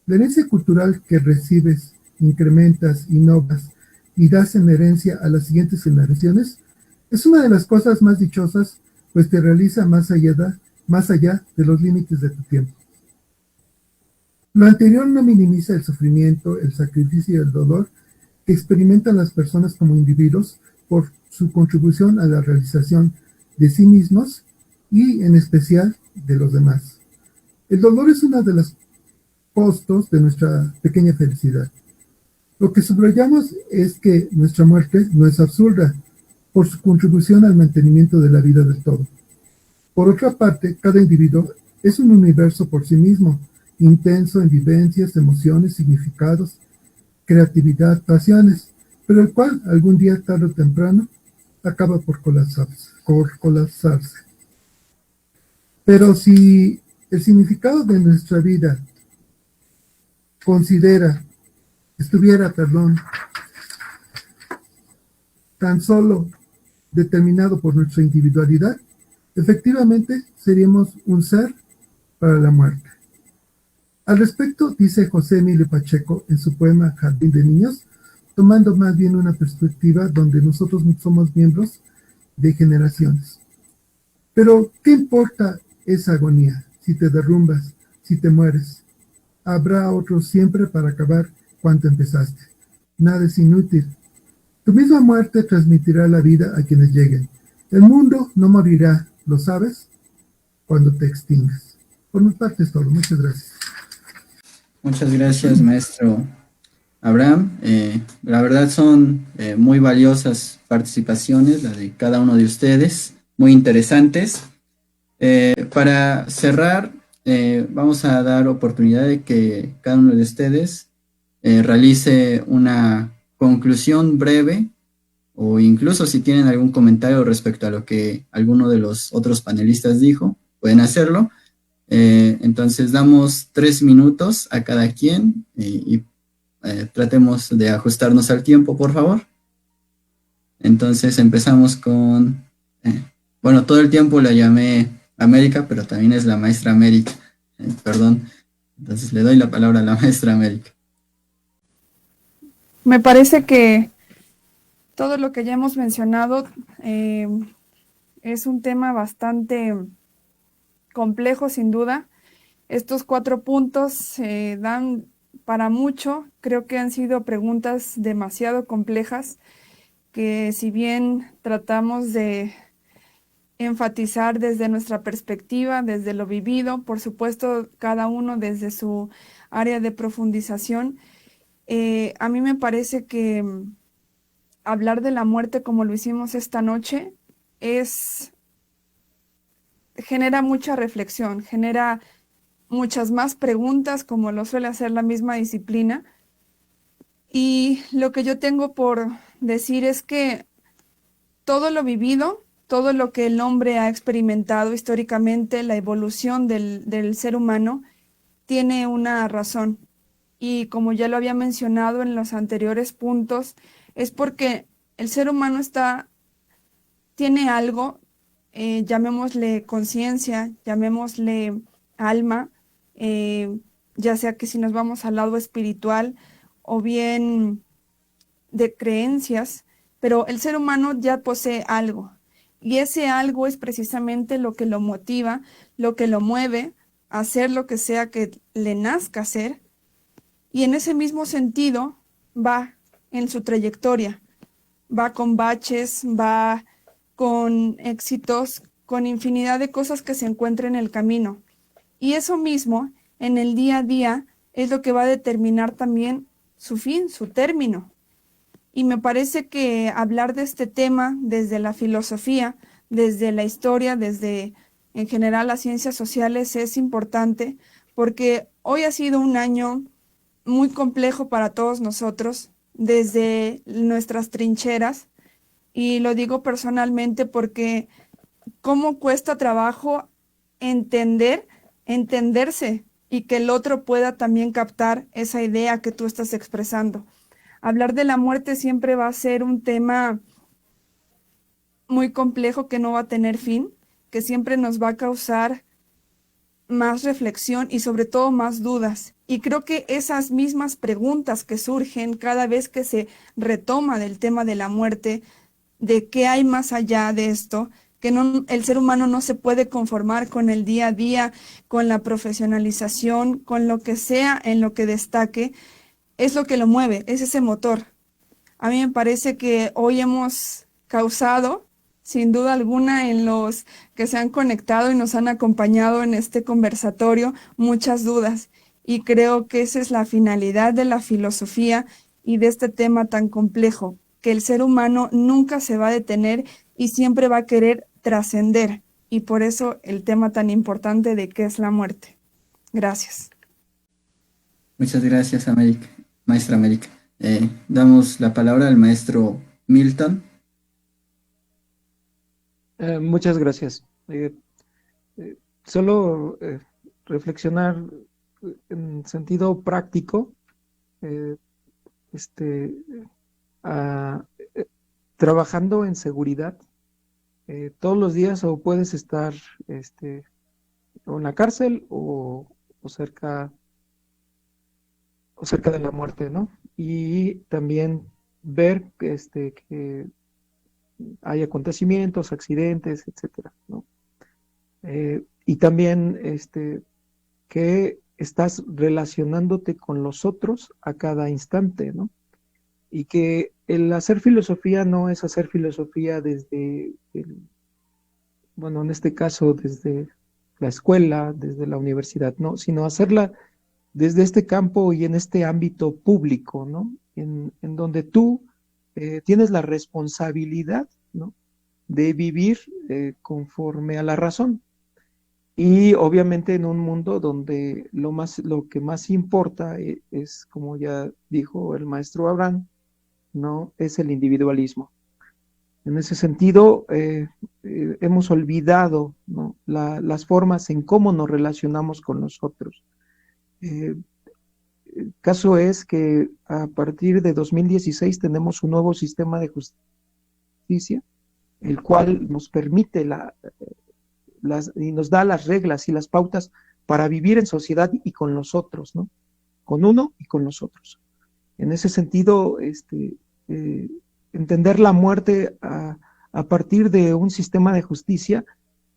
la herencia cultural que recibes, incrementas, innovas y das en herencia a las siguientes generaciones, es una de las cosas más dichosas, pues te realiza más allá de los límites de tu tiempo. Lo anterior no minimiza el sufrimiento, el sacrificio y el dolor que experimentan las personas como individuos por su contribución a la realización de sí mismos y en especial de los demás. El dolor es uno de los costos de nuestra pequeña felicidad. Lo que subrayamos es que nuestra muerte no es absurda por su contribución al mantenimiento de la vida del todo. Por otra parte, cada individuo es un universo por sí mismo, intenso en vivencias, emociones, significados, creatividad, pasiones, pero el cual algún día, tarde o temprano, acaba por colapsarse. Pero si el significado de nuestra vida estuviera tan solo determinado por nuestra individualidad, efectivamente seríamos un ser para la muerte. Al respecto, dice José Emilio Pacheco en su poema Jardín de Niños, tomando más bien una perspectiva donde nosotros somos miembros de generaciones. Pero, ¿qué importa esa agonía? Si te derrumbas, si te mueres, habrá otro siempre para acabar cuanto empezaste. Nada es inútil. Tu misma muerte transmitirá la vida a quienes lleguen. El mundo no morirá, ¿lo sabes? Cuando te extingas. Por mi parte es todo. Muchas gracias. Muchas gracias, maestro Abraham. La verdad son muy valiosas participaciones, la de cada uno de ustedes, muy interesantes. Para cerrar, vamos a dar oportunidad de que cada uno de ustedes realice una conclusión breve o incluso si tienen algún comentario respecto a lo que alguno de los otros panelistas dijo, pueden hacerlo. Entonces damos 3 minutos a cada quien y tratemos de ajustarnos al tiempo, por favor. Entonces empezamos con... bueno, todo el tiempo la llamé América, pero también es la maestra América. Perdón. Entonces le doy la palabra a la maestra América. Me parece que todo lo que ya hemos mencionado es un tema bastante complejo, sin duda. Estos 4 puntos dan para mucho. Creo que han sido preguntas demasiado complejas que, si bien tratamos de enfatizar desde nuestra perspectiva, desde lo vivido, por supuesto, cada uno desde su área de profundización, a mí me parece que hablar de la muerte como lo hicimos esta noche genera mucha reflexión, genera muchas más preguntas, como lo suele hacer la misma disciplina. Y lo que yo tengo por decir es que todo lo vivido, todo lo que el hombre ha experimentado históricamente, la evolución del ser humano, tiene una razón. Y como ya lo había mencionado en los anteriores puntos, es porque el ser humano tiene algo, llamémosle conciencia, llamémosle alma, ya sea que si nos vamos al lado espiritual o bien de creencias, pero el ser humano ya posee algo, y ese algo es precisamente lo que lo motiva, lo que lo mueve hacer lo que sea que le nazca hacer, y en ese mismo sentido va en su trayectoria, va con baches, va con éxitos, con infinidad de cosas que se encuentran en el camino. Y eso mismo, en el día a día, es lo que va a determinar también su fin, su término. Y me parece que hablar de este tema desde la filosofía, desde la historia, desde en general las ciencias sociales es importante, porque hoy ha sido un año muy complejo para todos nosotros, desde nuestras trincheras, y lo digo personalmente porque cómo cuesta trabajo entenderse y que el otro pueda también captar esa idea que tú estás expresando. Hablar de la muerte siempre va a ser un tema muy complejo que no va a tener fin, que siempre nos va a causar más reflexión y sobre todo más dudas. Y creo que esas mismas preguntas que surgen cada vez que se retoma del tema de la muerte, de qué hay más allá de esto, que no, el ser humano no se puede conformar con el día a día, con la profesionalización, con lo que sea en lo que destaque, es lo que lo mueve, es ese motor. A mí me parece que hoy hemos causado, sin duda alguna, en los que se han conectado y nos han acompañado en este conversatorio, muchas dudas. Y creo que esa es la finalidad de la filosofía y de este tema tan complejo, que el ser humano nunca se va a detener y siempre va a querer trascender. Y por eso el tema tan importante de qué es la muerte. Gracias. Muchas gracias, América, maestra América. Damos la palabra al maestro Milton. Muchas gracias. Solo reflexionar en sentido práctico, eh, este, ah, trabajando en seguridad, todos los días o puedes estar o en la cárcel o cerca de la muerte, ¿no? Y también ver que hay acontecimientos, accidentes, etcétera, ¿no? Y también que estás relacionándote con los otros a cada instante, ¿no? Y que el hacer filosofía no es hacer filosofía bueno, en este caso desde la escuela, desde la universidad, ¿no? Sino hacerla desde este campo y en este ámbito público, ¿no? En donde tú tienes la responsabilidad, ¿no? De vivir conforme a la razón. Y obviamente en un mundo donde lo que más importa es, como ya dijo el maestro Abraham, ¿no? Es el individualismo. En ese sentido, hemos olvidado, ¿no? Las formas en cómo nos relacionamos con los otros. El caso es que a partir de 2016 tenemos un nuevo sistema de justicia, el cual nos permite y nos da las reglas y las pautas para vivir en sociedad y con los otros, ¿no? Con uno y con los otros. En ese sentido, entender la muerte a partir de un sistema de justicia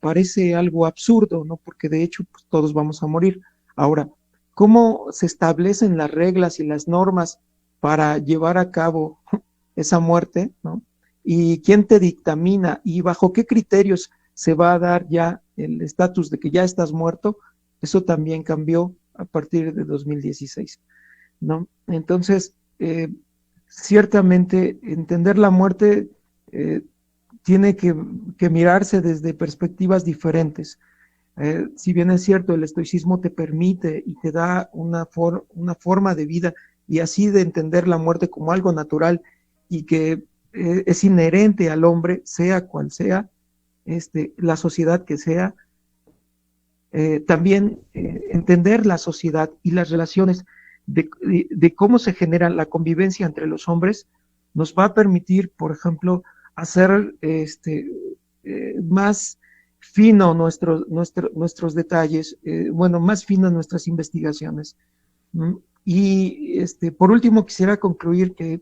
parece algo absurdo, ¿no? Porque de hecho pues, todos vamos a morir. Ahora, ¿cómo se establecen las reglas y las normas para llevar a cabo esa muerte, ¿no? ¿Y quién te dictamina y bajo qué criterios se va a dar ya el estatus de que ya estás muerto? Eso también cambió a partir de 2016, ¿no? Entonces, ciertamente entender la muerte tiene que mirarse desde perspectivas diferentes. Si bien es cierto, el estoicismo te permite y te da una forma de vida y así de entender la muerte como algo natural y que es inherente al hombre, sea cual sea la sociedad que sea, también entender la sociedad y las relaciones de cómo se genera la convivencia entre los hombres nos va a permitir, por ejemplo, hacer más fino nuestros detalles, bueno, más finas nuestras investigaciones. ¿No? Y por último quisiera concluir que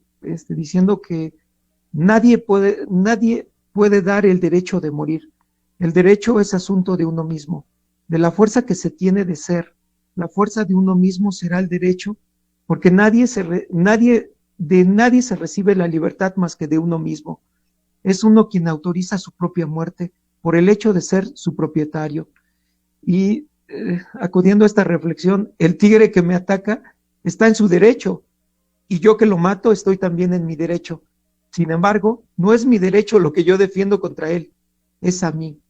diciendo que nadie puede dar el derecho de morir. El derecho es asunto de uno mismo. de la fuerza que se tiene de ser. La fuerza de uno mismo será el derecho, porque de nadie se recibe la libertad más que de uno mismo. Es uno quien autoriza su propia muerte por el hecho de ser su propietario. Y acudiendo a esta reflexión, el tigre que me ataca está en su derecho, y yo que lo mato estoy también en mi derecho. Sin embargo, no es mi derecho lo que yo defiendo contra él, es a mí,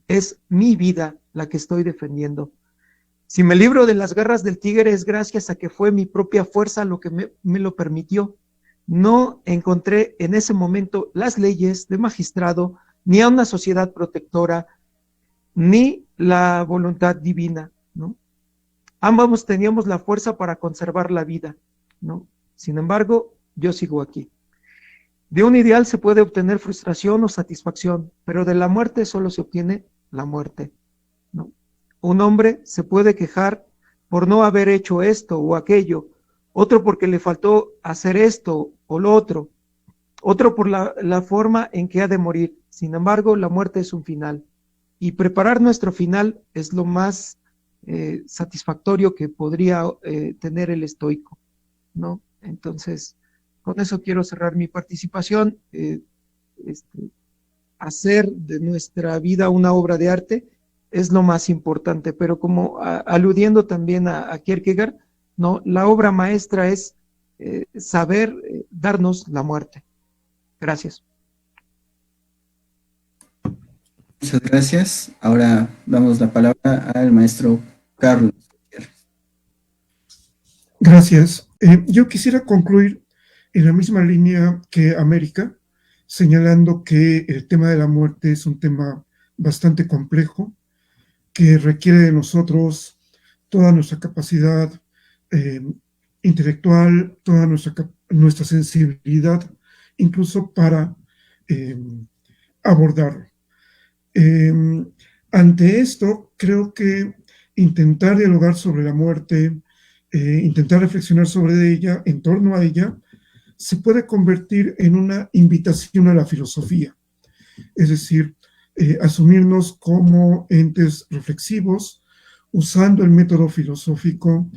es mi vida la que estoy defendiendo. Si me libro de las garras del tigre es gracias a que fue mi propia fuerza lo que me lo permitió. No encontré en ese momento las leyes de magistrado, ni a una sociedad protectora, ni la voluntad divina, ¿no? Ambos teníamos la fuerza para conservar la vida, ¿no? Sin embargo, yo sigo aquí. De un ideal se puede obtener frustración o satisfacción, pero de la muerte solo se obtiene la muerte, ¿no? Un hombre se puede quejar por no haber hecho esto o aquello, otro porque le faltó hacer esto o lo otro por la forma en que ha de morir. Sin embargo, la muerte es un final, y preparar nuestro final es lo más satisfactorio que podría tener el estoico, ¿no? Entonces, con eso quiero cerrar mi participación. Hacer de nuestra vida una obra de arte es lo más importante, pero como aludiendo también a Kierkegaard, ¿no? La obra maestra es saber darnos la muerte. Gracias. Muchas gracias. Ahora damos la palabra al maestro Carlos. Gracias. Yo quisiera concluir en la misma línea que América, señalando que el tema de la muerte es un tema bastante complejo, que requiere de nosotros toda nuestra capacidad intelectual, toda nuestra sensibilidad, incluso para abordarlo. Ante esto, creo que intentar dialogar sobre la muerte, intentar reflexionar sobre ella, en torno a ella, se puede convertir en una invitación a la filosofía. Es decir, asumirnos como entes reflexivos, usando el método filosófico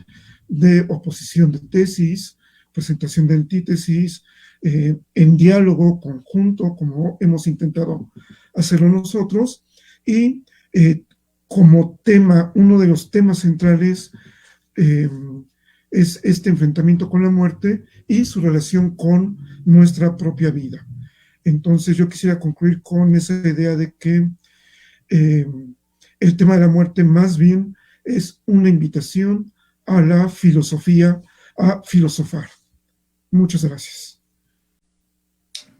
de oposición de tesis, presentación de antítesis, en diálogo conjunto, como hemos intentado hacerlo nosotros, y como tema, uno de los temas centrales es este enfrentamiento con la muerte y su relación con nuestra propia vida. Entonces yo quisiera concluir con esa idea de que el tema de la muerte más bien es una invitación a la filosofía, a filosofar. Muchas gracias.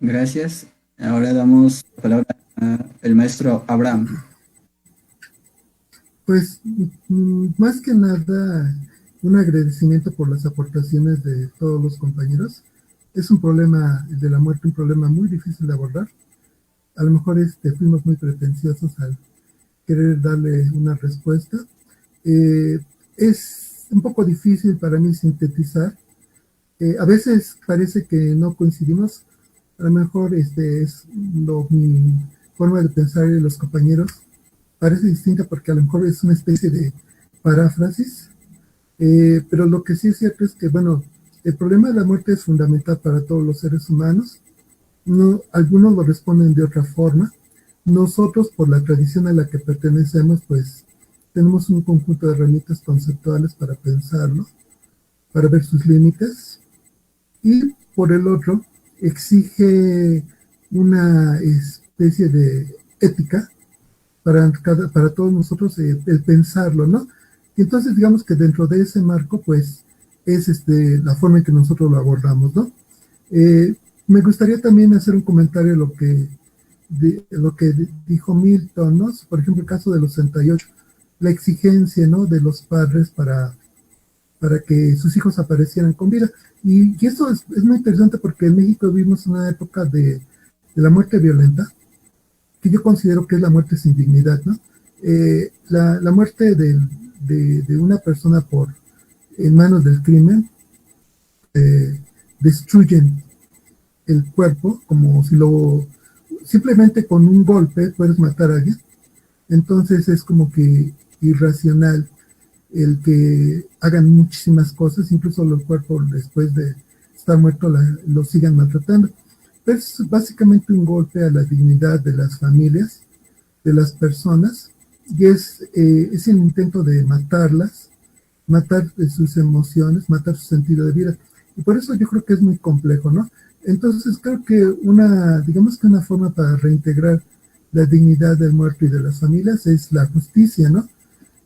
Gracias. Ahora damos la palabra al maestro Abraham. Pues más que nada un agradecimiento por las aportaciones de todos los compañeros. Es un problema, el de la muerte, un problema muy difícil de abordar. A lo mejor fuimos muy pretenciosos al querer darle una respuesta. Es un poco difícil para mí sintetizar. A veces parece que no coincidimos. A lo mejor mi forma de pensar de los compañeros parece distinta porque a lo mejor es una especie de paráfrasis. Pero lo que sí es cierto es que, bueno, el problema de la muerte es fundamental para todos los seres humanos. No, algunos lo responden de otra forma. Nosotros, por la tradición a la que pertenecemos, pues tenemos un conjunto de herramientas conceptuales para pensarlo, para ver sus límites. Y por el otro, exige una especie de ética para todos nosotros, el pensarlo, ¿no? Y entonces digamos que dentro de ese marco, pues, es la forma en que nosotros lo abordamos, ¿no? Me gustaría también hacer un comentario de lo que dijo Milton, ¿no? Por ejemplo, el caso de los 68, la exigencia, ¿no?, de los padres para que sus hijos aparecieran con vida. Y eso es muy interesante porque en México vivimos una época de la muerte violenta, que yo considero que es la muerte sin dignidad, ¿no? La muerte de una persona en manos del crimen, destruyen el cuerpo, como si simplemente con un golpe puedes matar a alguien. Entonces es como que irracional el que hagan muchísimas cosas, incluso los cuerpos después de estar muertos los sigan maltratando. Pero es básicamente un golpe a la dignidad de las familias, de las personas, y es el intento de matarlas, matar sus emociones, matar su sentido de vida. Y por eso yo creo que es muy complejo, ¿no? Entonces creo que digamos que una forma para reintegrar la dignidad del muerto y de las familias es la justicia, ¿no?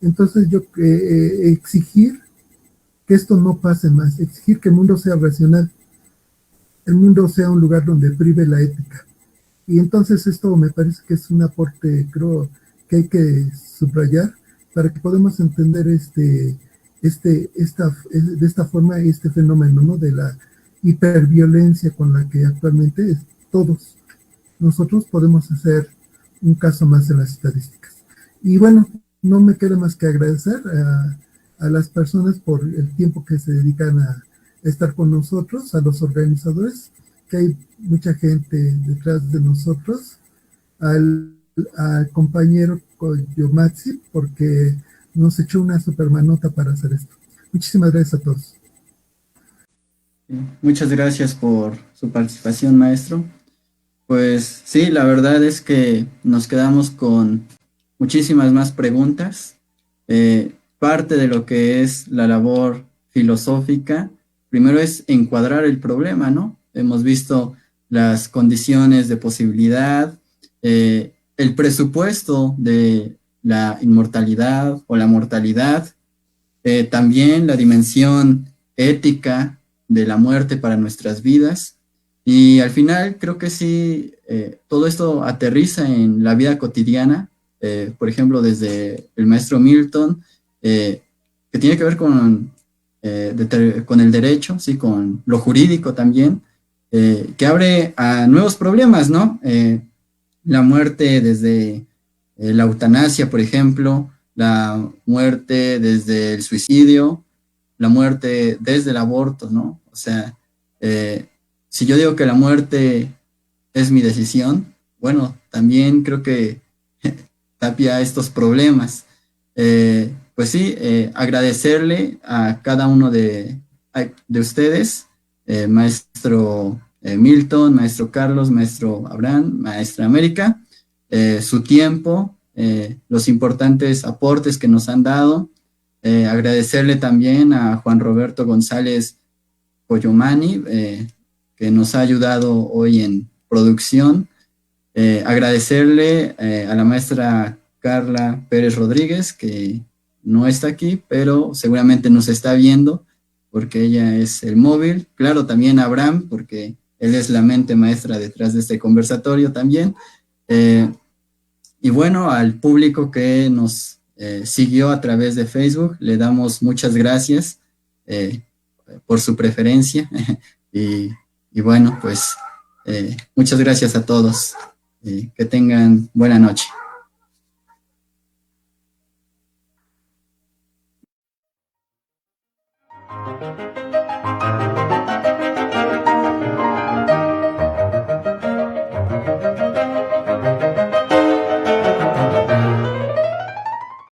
Entonces yo exigir que esto no pase más, exigir que el mundo sea racional, el mundo sea un lugar donde prive la ética. Y entonces esto me parece que es un aporte, creo, que hay que subrayar para que podamos entender de esta forma este fenómeno, ¿no? De la hiperviolencia con la que actualmente todos nosotros podemos hacer un caso más en las estadísticas. Y bueno, no me queda más que agradecer a las personas por el tiempo que se dedican a estar con nosotros, a los organizadores, que hay mucha gente detrás de nosotros, al compañero Koyomatsi, porque nos echó una supermanota para hacer esto. Muchísimas gracias a todos. Muchas gracias por su participación, maestro. Pues sí, la verdad es que nos quedamos con muchísimas más preguntas. Parte de lo que es la labor filosófica, primero es encuadrar el problema, ¿no? Hemos visto las condiciones de posibilidad, el presupuesto de la inmortalidad o la mortalidad, también la dimensión ética de la muerte para nuestras vidas. Y al final creo que sí, todo esto aterriza en la vida cotidiana, por ejemplo, desde el maestro Milton, que tiene que ver con el derecho, ¿sí? Con lo jurídico también, que abre a nuevos problemas, ¿no? La muerte desde la eutanasia, por ejemplo, la muerte desde el suicidio, la muerte desde el aborto, ¿no? O sea, si yo digo que la muerte es mi decisión, bueno, también creo que tapia estos problemas. Pues sí, agradecerle a cada uno de ustedes, maestro Milton, maestro Carlos, maestro Abraham, maestra América, su tiempo, los importantes aportes que nos han dado. Agradecerle también a Juan Roberto González Coyomani, que nos ha ayudado hoy en producción. Agradecerle a la maestra Carla Pérez Rodríguez, que no está aquí, pero seguramente nos está viendo, porque ella es el móvil. Claro, también a Abraham, porque él es la mente maestra detrás de este conversatorio también. Y bueno, al público que nos siguió a través de Facebook, le damos muchas gracias por su preferencia. y bueno, pues muchas gracias a todos. Que tengan buena noche.